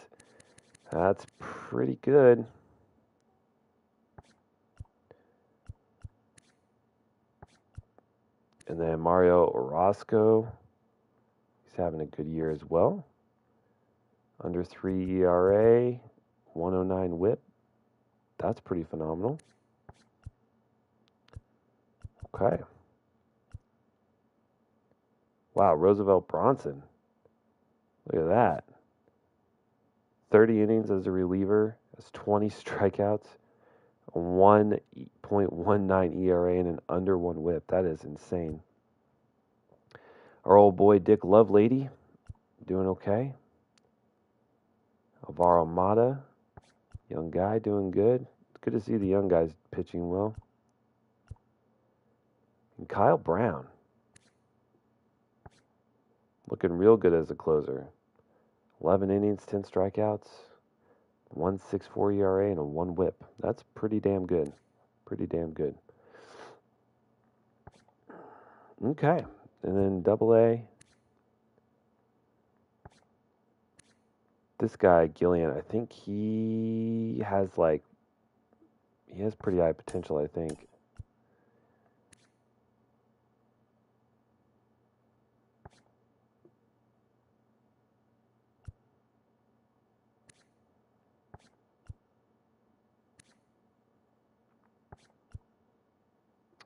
That's pretty good. And then Mario Orozco, he's having a good year as well. Under 3 ERA, 109 whip. That's pretty phenomenal. Okay. Wow, Roosevelt Bronson. Look at that. 30 innings as a reliever, has 20 strikeouts, a 1.19 ERA, and an under 1 whip. That is insane. Our old boy Dick Lovelady doing okay. Alvaro Mata, young guy, doing good. It's good to see the young guys pitching well. And Kyle Brown, looking real good as a closer. 11 innings, 10 strikeouts, 1.64 ERA, and a 1 whip. That's pretty damn good. Pretty damn good. Okay. And then Double A. This guy, Gillian, I think he has pretty high potential, I think.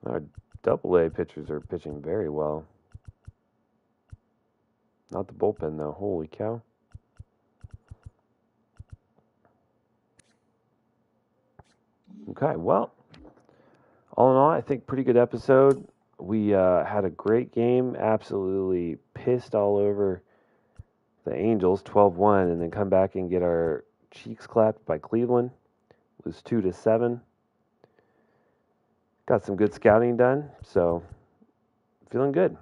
Our Double A pitchers are pitching very well. Not the bullpen, though. Holy cow. Okay, well, all in all, I think pretty good episode. We had a great game. Absolutely pissed all over the Angels, 12-1, and then come back and get our cheeks clapped by Cleveland. Lose 2-7. Got some good scouting done, so feeling good.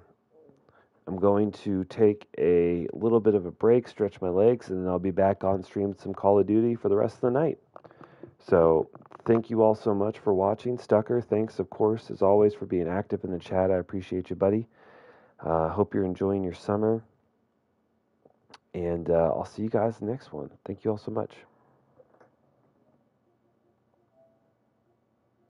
I'm going to take a little bit of a break, stretch my legs, and then I'll be back on stream with some Call of Duty for the rest of the night. So thank you all so much for watching. Stucker, thanks, of course, as always, for being active in the chat. I appreciate you, buddy. Hope you're enjoying your summer. And I'll see you guys next one. Thank you all so much.